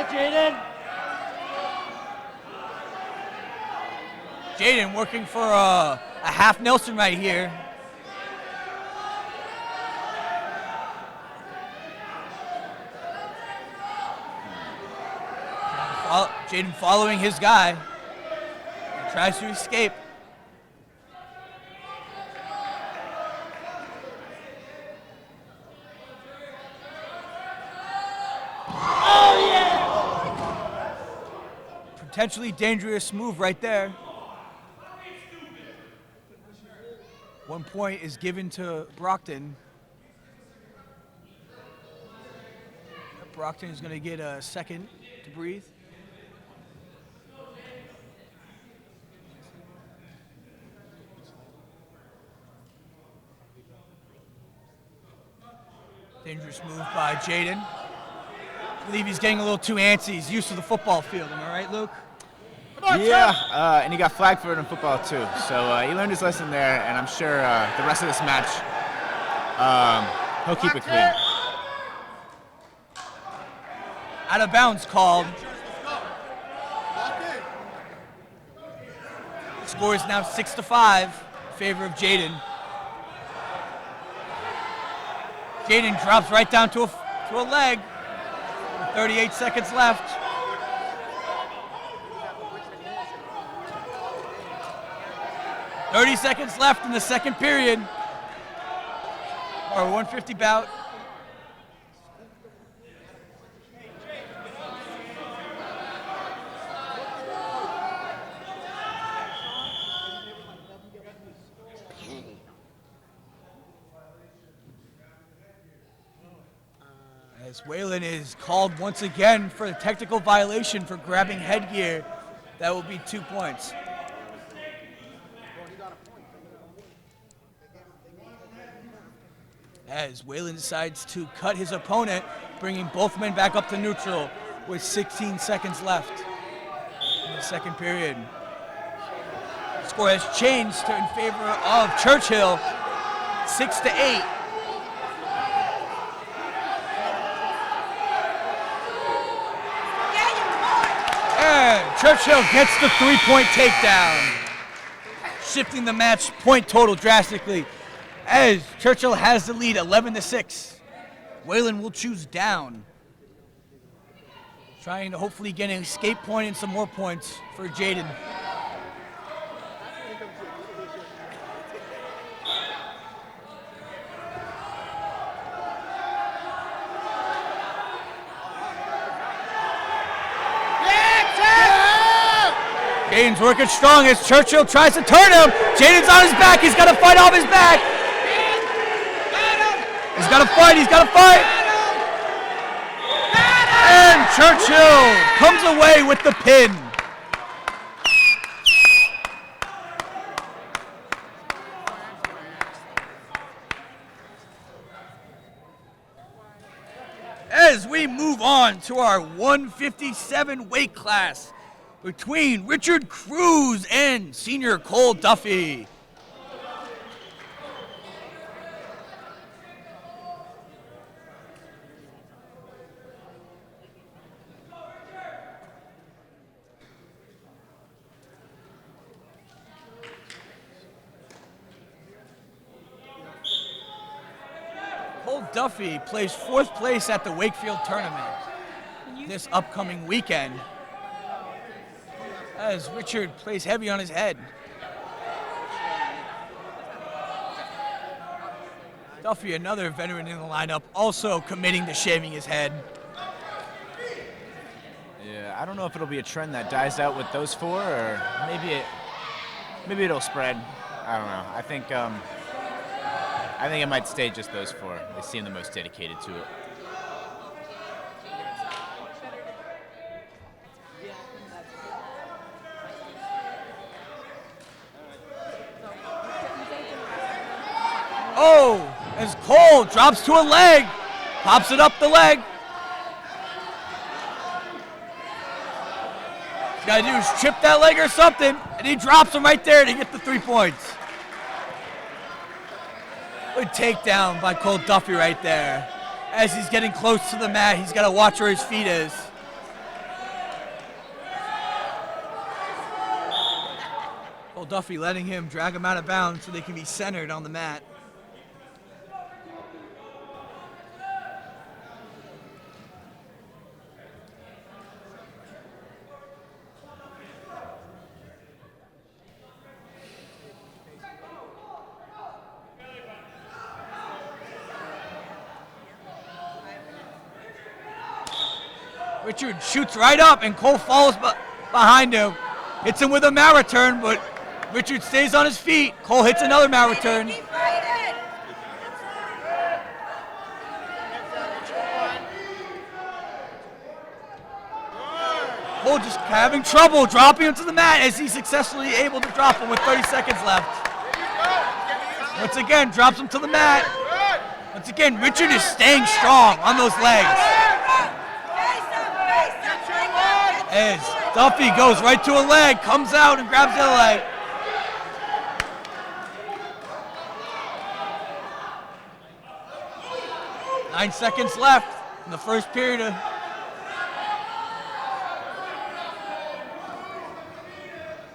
Jaden. Jaden working for a half Nelson right here. Jaden following his guy. He tries to escape. Potentially dangerous move right there. 1 point is given to Brockton. Brockton is going to get a second to breathe. Dangerous move by Jaden. I believe he's getting a little too antsy. He's used to the football field. Am I right, Luke? Yeah, and he got flagged for it in football too. So he learned his lesson there, and I'm sure the rest of this match, he'll keep it clean. Out of bounds called. The score is now 6-5 in favor of Jaden. Jaden drops right down to a leg. 38 seconds left. Seconds left in the second period. Or 150 bout. As Waylon is called once again for a technical violation for grabbing headgear, that will be 2 points. As Waylon decides to cut his opponent, bringing both men back up to neutral. with 16 seconds left in the second period. The score has changed in favor of Churchill, 6-8. And Churchill gets the three-point takedown, shifting the match point total drastically as Churchill has the lead 11-6. Wayland will choose down, trying to hopefully get an escape point and some more points for Jaden. Jaden's working strong as Churchill tries to turn him. Jaden's on his back. He's got to fight off his back. He's got to fight. He's got to fight. And Churchill comes away with the pin. As we move on to our 157 weight class, between Richard Cruz and senior Cole Duffy. Cole Duffy plays 4th place at the Wakefield tournament this upcoming weekend, as Richard plays heavy on his head. Duffy, another veteran in the lineup, also committing to shaving his head. Yeah, I don't know if it'll be a trend that dies out with those four, or maybe it'll spread. I don't know. I think it might stay just those four. They seem the most dedicated to it. Oh, as Cole drops to a leg, pops it up the leg. What he's got to do is chip that leg or something, and he drops him right there to get the 3 points. Good takedown by Cole Duffy right there. As he's getting close to the mat, he's got to watch where his feet is. Cole Duffy letting him drag him out of bounds so they can be centered on the mat. Richard shoots right up, and Cole follows behind him. Hits him with a mat return, but Richard stays on his feet. Cole hits another mat return. Cole just having trouble dropping him to the mat as he's successfully able to drop him with 30 seconds left. Once again, drops him to the mat. Once again, Richard is staying strong on those legs. As Duffy goes right to a leg, comes out and grabs the other leg. Nine seconds left in the first period.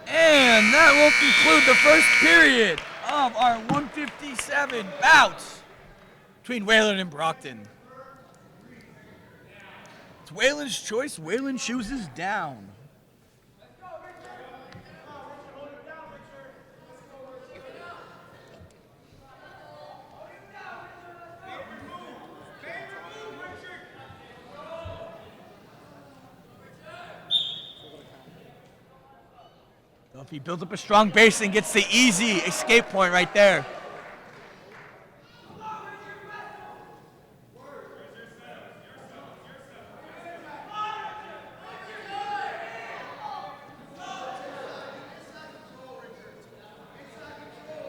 And that will conclude the first period of our 157 bouts between Wayland and Brockton. It's Wayland's choice. Wayland chooses down. Duffy builds up a strong base and gets the easy escape point right there.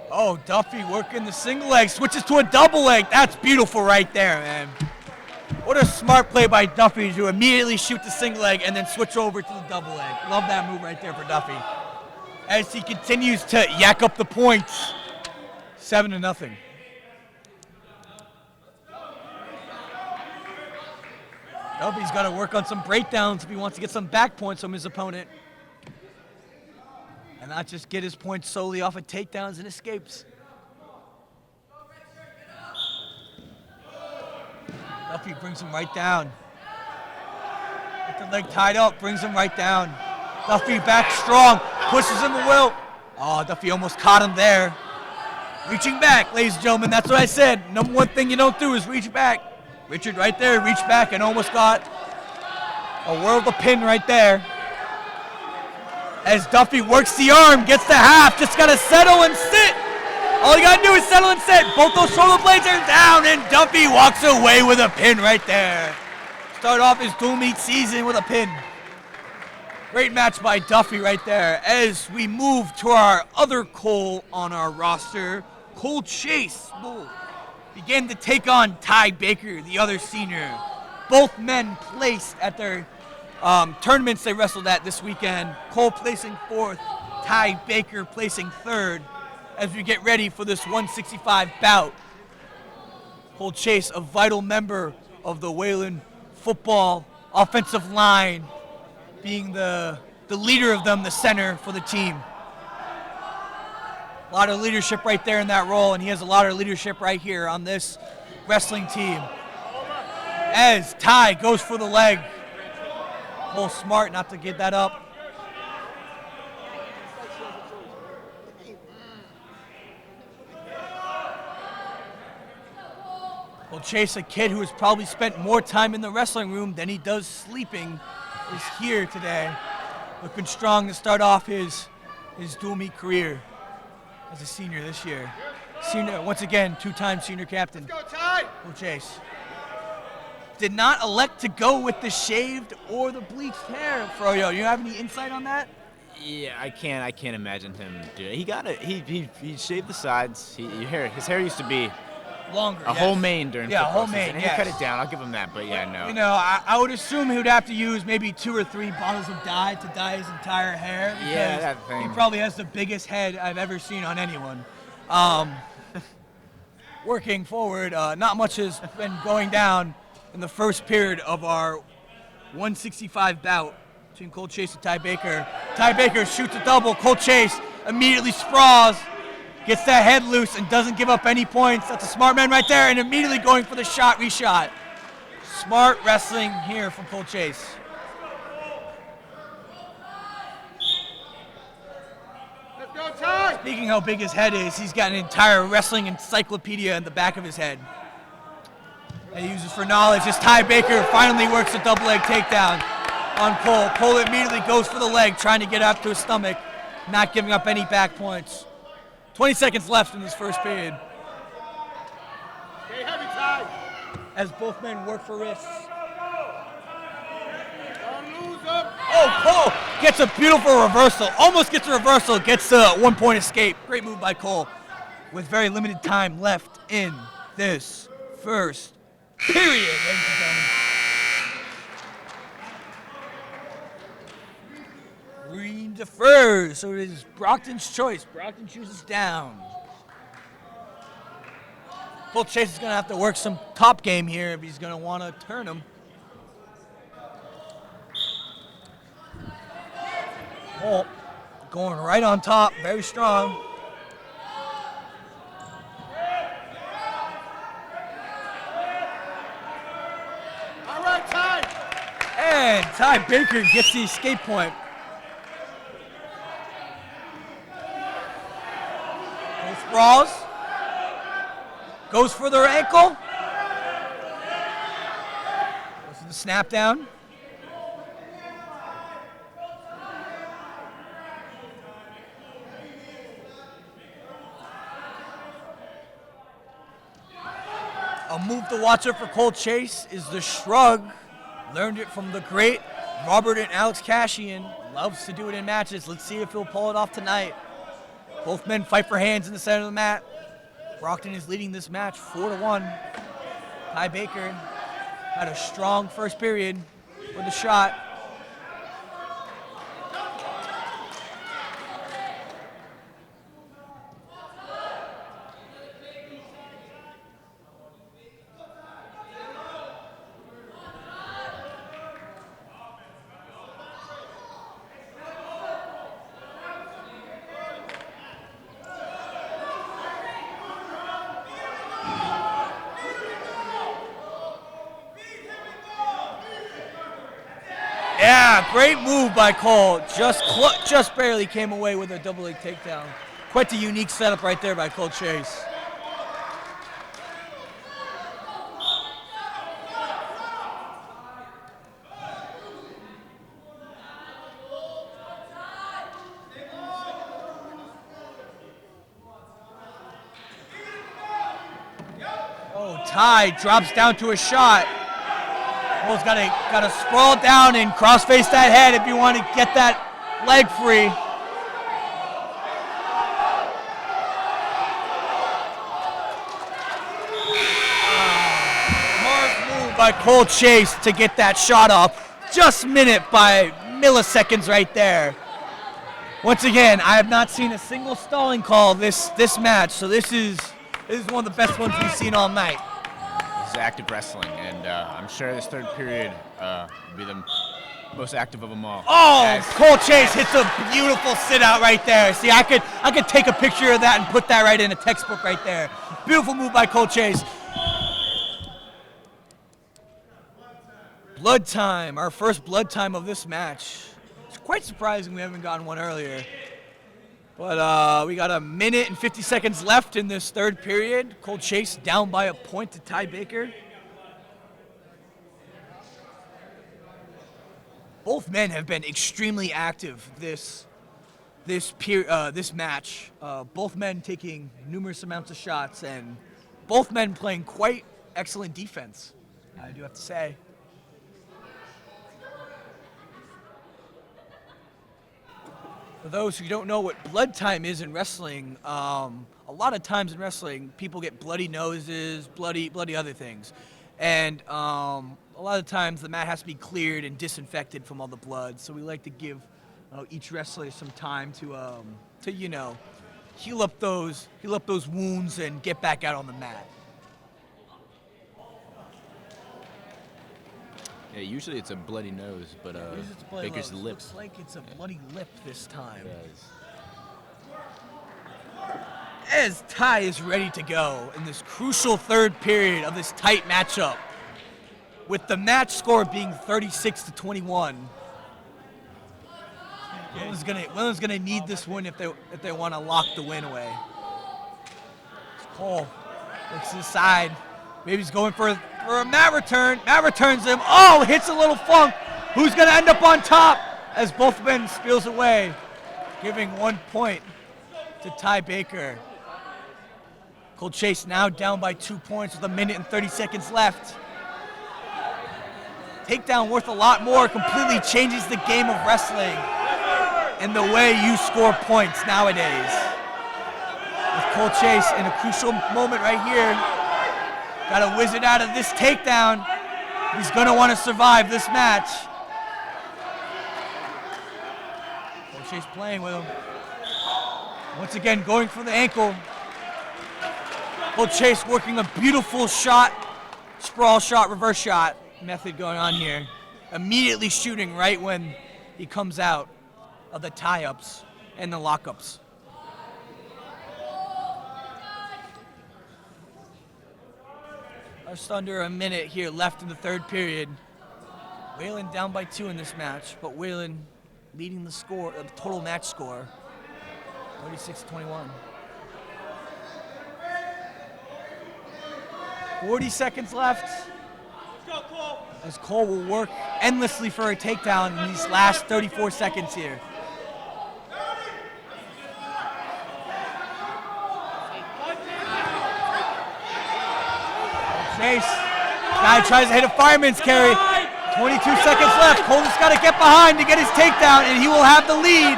Oh, Duffy working the single leg, switches to a double leg. That's beautiful right there, man. What a smart play by Duffy to immediately shoot the single leg and then switch over to the double leg. Love that move right there for Duffy. As he continues to yak up the points, 7-0. Duffy's got to work on some breakdowns if he wants to get some back points from his opponent. And not just get his points solely off of takedowns and escapes. Duffy brings him right down. With the leg tied up, brings him right down. Duffy back strong, pushes him to Will. Oh, Duffy almost caught him there. Reaching back, ladies and gentlemen, that's what I said. Number one thing you don't do is reach back. Richard right there, reached back and almost got a world of pin right there. As Duffy works the arm, gets the half, just gotta settle and sit. All you gotta do is settle and sit. Both those shoulder blades are down, and Duffy walks away with a pin right there. Start off his dual meet season with a pin. Great match by Duffy right there. As we move to our other Cole on our roster, Cole Chase will begin to take on Ty Baker, the other senior. Both men placed at their tournaments they wrestled at this weekend. Cole placing 4th, Ty Baker placing 3rd. As we get ready for this 165 bout. Cole Chase, a vital member of the Wayland football offensive line, being the leader of them, the center for the team. A lot of leadership right there in that role, and he has a lot of leadership right here on this wrestling team. As Ty goes for the leg. Cole smart not to get that up. Well, Chase, a kid who has probably spent more time in the wrestling room than he does sleeping, is here today. Looking strong to start off his dual meet career as a senior this year. Senior, once again, 2-time senior captain. Let's go, Ty! Well, Chase did not elect to go with the shaved or the bleached hair, Froyo. You have any insight on that? Yeah, I can't imagine him doing it. He got it. He shaved the sides. His hair used to be Longer. a whole mane during football whole season. mane, And yes. he cut it down. I'll give him that, but yeah, no. You know, I would assume he would have to use maybe 2 or 3 bottles of dye to dye his entire hair. Because Yeah, that thing. He probably has the biggest head I've ever seen on anyone. Working forward, not much has been going down in the first period of our 165 bout between Cole Chase and Ty Baker. Ty Baker shoots a double. Cole Chase immediately sprawls. Gets that head loose and doesn't give up any points. That's a smart man right there, and immediately going for the shot, reshot. Smart wrestling here from Cole Chase. Let's go, Ty! Speaking how big his head is, he's got an entire wrestling encyclopedia in the back of his head that he uses for knowledge. As Ty Baker finally works a double leg takedown on Cole. Cole immediately goes for the leg, trying to get up to his stomach, not giving up any back points. 20 seconds left in this first period. Stay heavy, Ty! As both men work for wrists. Don't lose them! Oh, Cole gets a beautiful reversal. Almost gets a reversal. Gets a 1-point escape. Great move by Cole. With very limited time left in this first period, ladies and gentlemen. Green defers, so it is Brockton's choice. Brockton chooses down. Cole Chase is going to have to work some top game here if he's going to want to turn him. Oh, going right on top, very strong. All right, Ty! And Ty Baker gets the escape point. Sprawls, goes for their ankle, goes for the snap down. A move to watch out for Cole Chase is the shrug. Learned it from the great Robert and Alex Cashian. Loves to do it in matches. Let's see if he'll pull it off tonight. Both men fight for hands in the center of the mat. Brockton is leading this match 4-1. Ty Baker Had a strong first period with a shot. Yeah, great move by Cole. Just barely came away with a double leg takedown. Quite the unique setup right there by Cole Chase. Oh, Ty drops down to a shot. Cole's gotta sprawl down and cross-face that head if you want to get that leg free. Smart move by Cole Chase to get that shot off. Just minute by milliseconds right there. Once again, I have not seen a single stalling call this match, so this is one of the best ones we've seen all night. This is active wrestling, and I'm sure this third period will be the most active of them all. Oh, Cole Chase hits a beautiful sit out right there. See, I could take a picture of that and put that right in a textbook right there. Beautiful move by Cole Chase. Blood time, our first blood time of this match. It's quite surprising we haven't gotten one earlier. But we got a minute and 50 seconds left in this third period. Cole Chase down by a point to Ty Baker. Both men have been extremely active this match. Both men taking numerous amounts of shots, and both men playing quite excellent defense, I do have to say. For those who don't know what blood time is in wrestling, a lot of times in wrestling, people get bloody noses, bloody other things. And a lot of times the mat has to be cleared and disinfected from all the blood. So we like to give each wrestler some time to heal up those wounds and get back out on the mat. Yeah, usually it's a bloody nose, but Baker's lip. Looks like it's a bloody lip this time. It does. As Ty is ready to go in this crucial third period of this tight matchup, with the match score being 36-21. Willen's gonna need this win if they want to lock the win away. Cole looks to the side. Maybe he's going for a mat return. Mat returns him. Oh, hits a little funk. Who's going to end up on top as both men spills away, giving 1 point to Ty Baker. Cole Chase now down by 2 points with a minute and 30 seconds left. Takedown worth a lot more. Completely changes the game of wrestling and the way you score points nowadays. With Cole Chase in a crucial moment right here. Got to whiz it out of this takedown. He's going to want to survive this match. Cole Chase playing with him. Once again, going for the ankle. Cole Chase working a beautiful shot, sprawl shot, reverse shot method going on here. Immediately shooting right when he comes out of the tie-ups and the lockups. Just under a minute here left in the third period. Whalen down by 2 in this match, but Whalen leading the score, the total match score, 36-21. 40 seconds left. Let's go, Cole. As Cole will work endlessly for a takedown in these last 34 seconds here. Chase. Guy tries to hit a fireman's carry. 22 seconds left. Cole just got to get behind to get his takedown, and he will have the lead.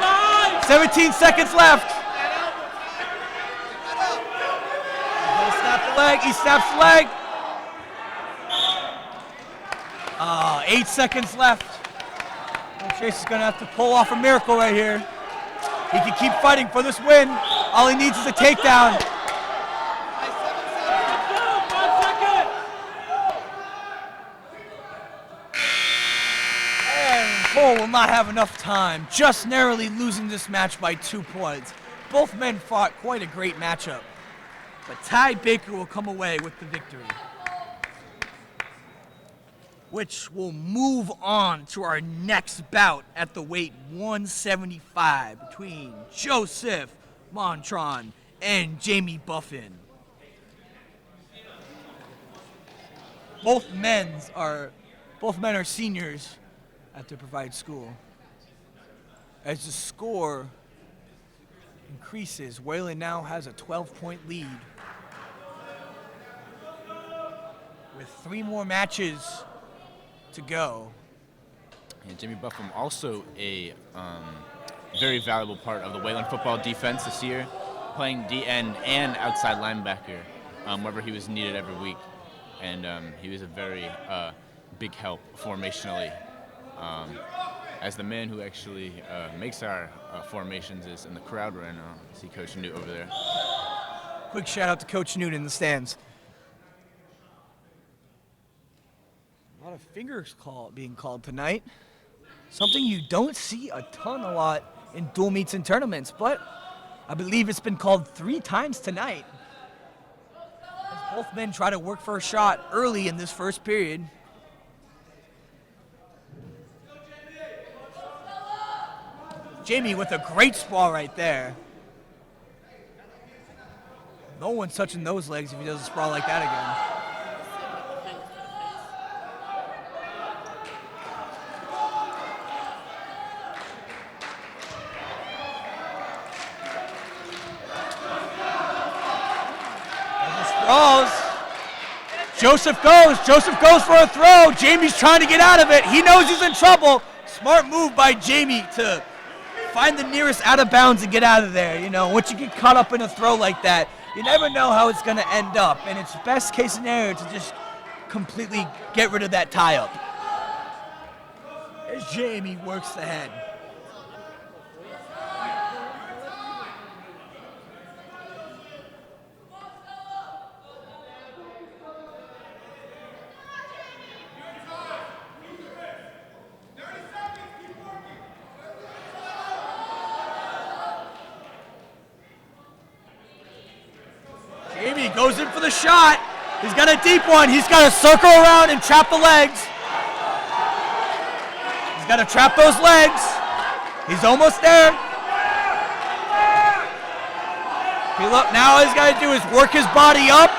17 seconds left. He's gonna snap the leg. He snaps the leg. 8 seconds left. Chase is going to have to pull off a miracle right here. He can keep fighting for this win. All he needs is a takedown. And Cole will not have enough time, just narrowly losing this match by 2 points. Both men fought quite a great matchup, but Ty Baker will come away with the victory, which will move on to our next bout at the weight 175 between Joseph Montron and Jamie Buffin. Both men are seniors at the Provide School. As the score increases, Wayland now has a 12-point lead. With 3 more matches to go. And Jimmy Buffum also a very valuable part of the Wayland football defense this year, playing DN and outside linebacker wherever he was needed every week. And he was a very big help formationally. As the man who actually makes our formations is in the crowd right now. I see Coach Newt over there. Quick shout out to Coach Newt in the stands. A lot of fingers being called tonight. Something you don't see a lot in dual meets and tournaments, but I believe it's been called 3 times tonight. As both men try to work for a shot early in this first period. Jamie with a great sprawl right there. No one's touching those legs if he does a sprawl like that again. Joseph goes for a throw. Jamie's trying to get out of it. He knows he's in trouble. Smart move by Jamie to find the nearest out of bounds and get out of there. You know, once you get caught up in a throw like that, you never know how it's going to end up. And it's best case scenario to just completely get rid of that tie up. As Jamie works the head. Jamie goes in for the shot. He's got a deep one. He's got to circle around and trap the legs. He's got to trap those legs. He's almost there. Look, now all he's got to do is work his body up,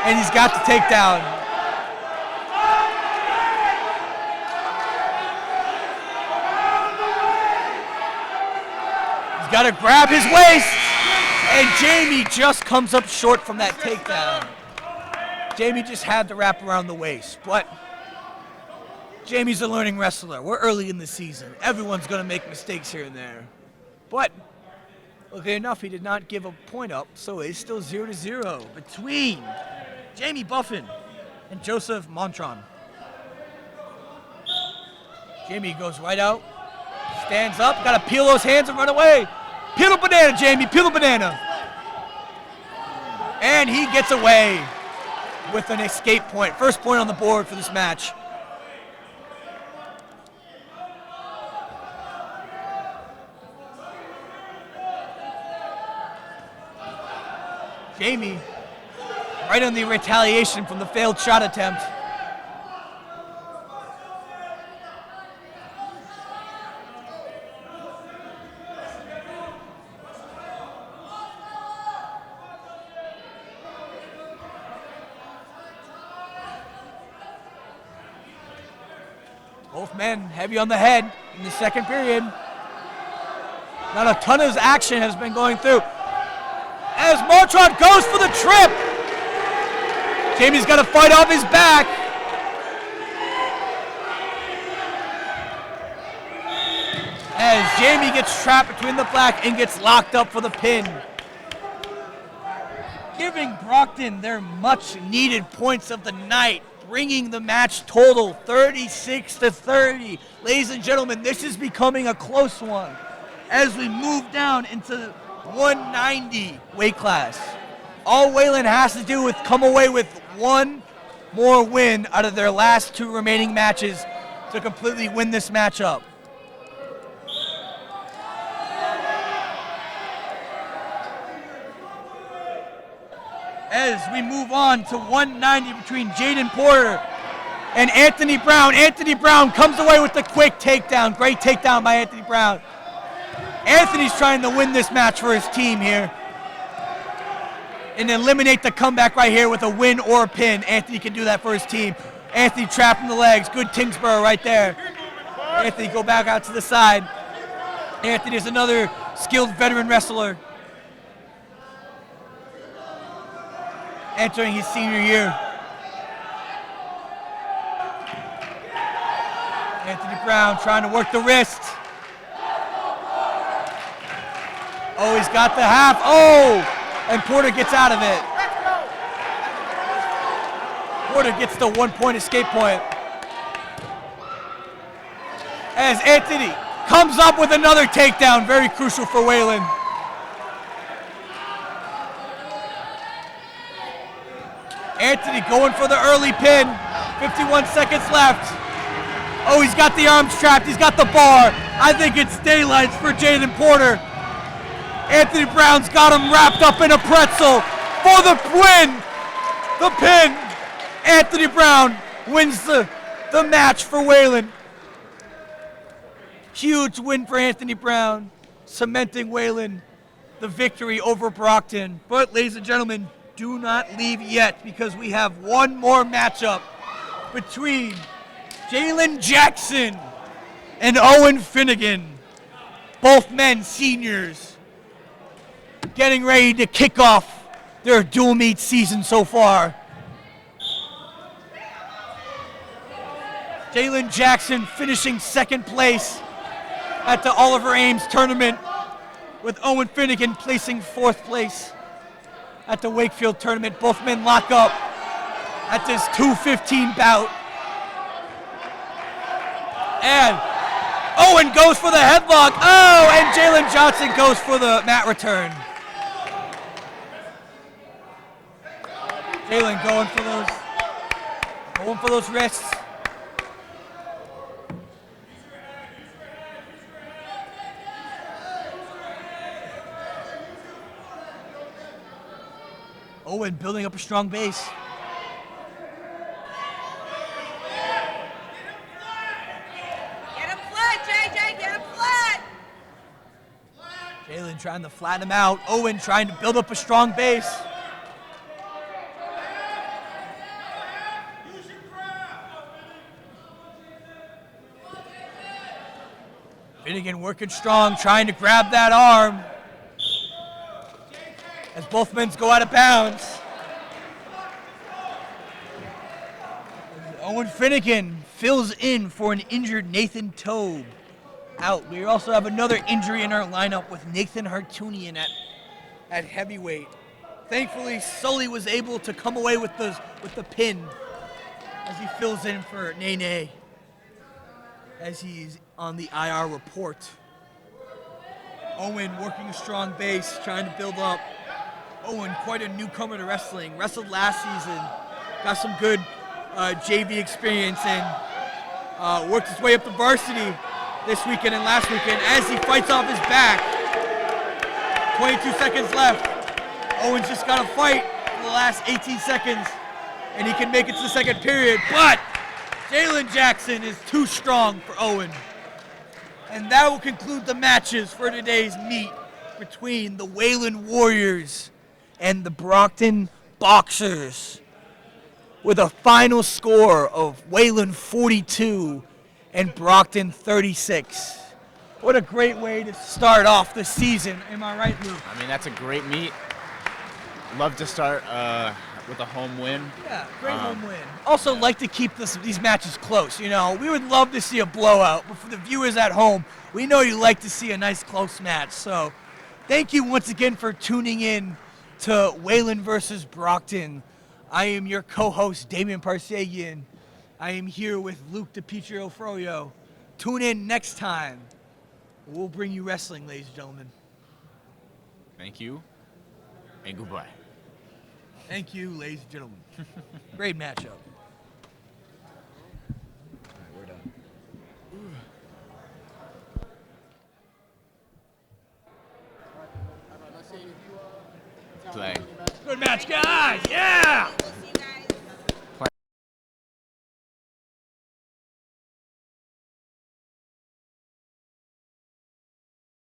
and he's got the takedown. He's got to grab his waist. And Jamie just comes up short from that takedown. Jamie just had to wrap around the waist, but Jamie's a learning wrestler. We're early in the season. Everyone's going to make mistakes here and there. But, luckily enough, he did not give a point up, so it's still 0-0 between Jamie Buffin and Joseph Montron. Jamie goes right out, stands up, got to peel those hands and run away. Peel a banana, Jamie, peel a banana. And he gets away with an escape point. First point on the board for this match. Jamie, right on the retaliation from the failed shot attempt. Both men heavy on the head in the second period. Not a ton of action has been going through. As Montron goes for the trip. Jamie's got to fight off his back. As Jamie gets trapped between the black and gets locked up for the pin. Giving Brockton their much needed points of the night. bringing the match total 36-30. Ladies and gentlemen, this is becoming a close one as we move down into 190 weight class. All Wayland has to do is come away with one more win out of their last 2 remaining matches to completely win this matchup. As we move on to 190 between Jaden Porter and Anthony Brown. Anthony Brown comes away with the quick takedown. Great takedown by Anthony Brown. Anthony's trying to win this match for his team here and eliminate the comeback right here with a win or a pin. Anthony can do that for his team. Anthony trapped in the legs. Good Tingsboro right there. Anthony go back out to the side. Anthony is another skilled veteran wrestler entering his senior year. Anthony Brown trying to work the wrist. Oh, he's got the half. Oh, and Porter gets out of it. Porter gets the 1-point escape point. As Anthony comes up with another takedown, very crucial for Wayland. Anthony going for the early pin. 51 seconds left. Oh, he's got the arms trapped. He's got the bar. I think it's daylights for Jaden Porter. Anthony Brown's got him wrapped up in a pretzel for the win. The pin. Anthony Brown wins the match for Wayland. Huge win for Anthony Brown, cementing Wayland the victory over Brockton. But ladies and gentlemen, do not leave yet because we have one more matchup between Jalen Jackson and Owen Finnegan. Both men seniors getting ready to kick off their dual meet season so far. Jalen Jackson finishing second place at the Oliver Ames tournament, with Owen Finnegan placing fourth place at the Wakefield tournament. Both men lock up at this 2:15 bout. And Owen goes for the headlock. Oh, and Jalen Johnson goes for the mat return. Jalen going for those wrists. Owen building up a strong base. Get him flat, JJ, get him flat. Jalen trying to flatten him out. Owen trying to build up a strong base. Finnegan working strong, trying to grab that arm as both men go out of bounds. Owen Finnegan fills in for an injured Nathan Tobe out. We also have another injury in our lineup with Nathan Hartunian at heavyweight. Thankfully, Sully was able to come away with the pin as he fills in for Nene as he's on the IR report. Owen working a strong base, trying to build up. Owen, quite a newcomer to wrestling. Wrestled last season, got some good JV experience, and worked his way up to varsity this weekend and last weekend as he fights off his back. 22 seconds left. Owen's just got to fight for the last 18 seconds, and he can make it to the second period, but Jalen Jackson is too strong for Owen. And that will conclude the matches for today's meet between the Wayland Warriors and the Brockton Boxers, with a final score of Wayland 42 and Brockton 36. What a great way to start off the season. Am I right, Luke? I mean, that's a great meet. Love to start with a home win. Yeah, great home win. Also like to keep these matches close. You know, we would love to see a blowout, but for the viewers at home, we know you like to see a nice close match. So thank you once again for tuning in to Wayland versus Brockton. I am your co-host, Damian Parsegian. I am here with Luke DiPietro Froyo. Tune in next time. We'll bring you wrestling, ladies and gentlemen. Thank you, and goodbye. Thank you, ladies and gentlemen. Great matchup. All right, we're done. Play. Good match, guys. Yeah!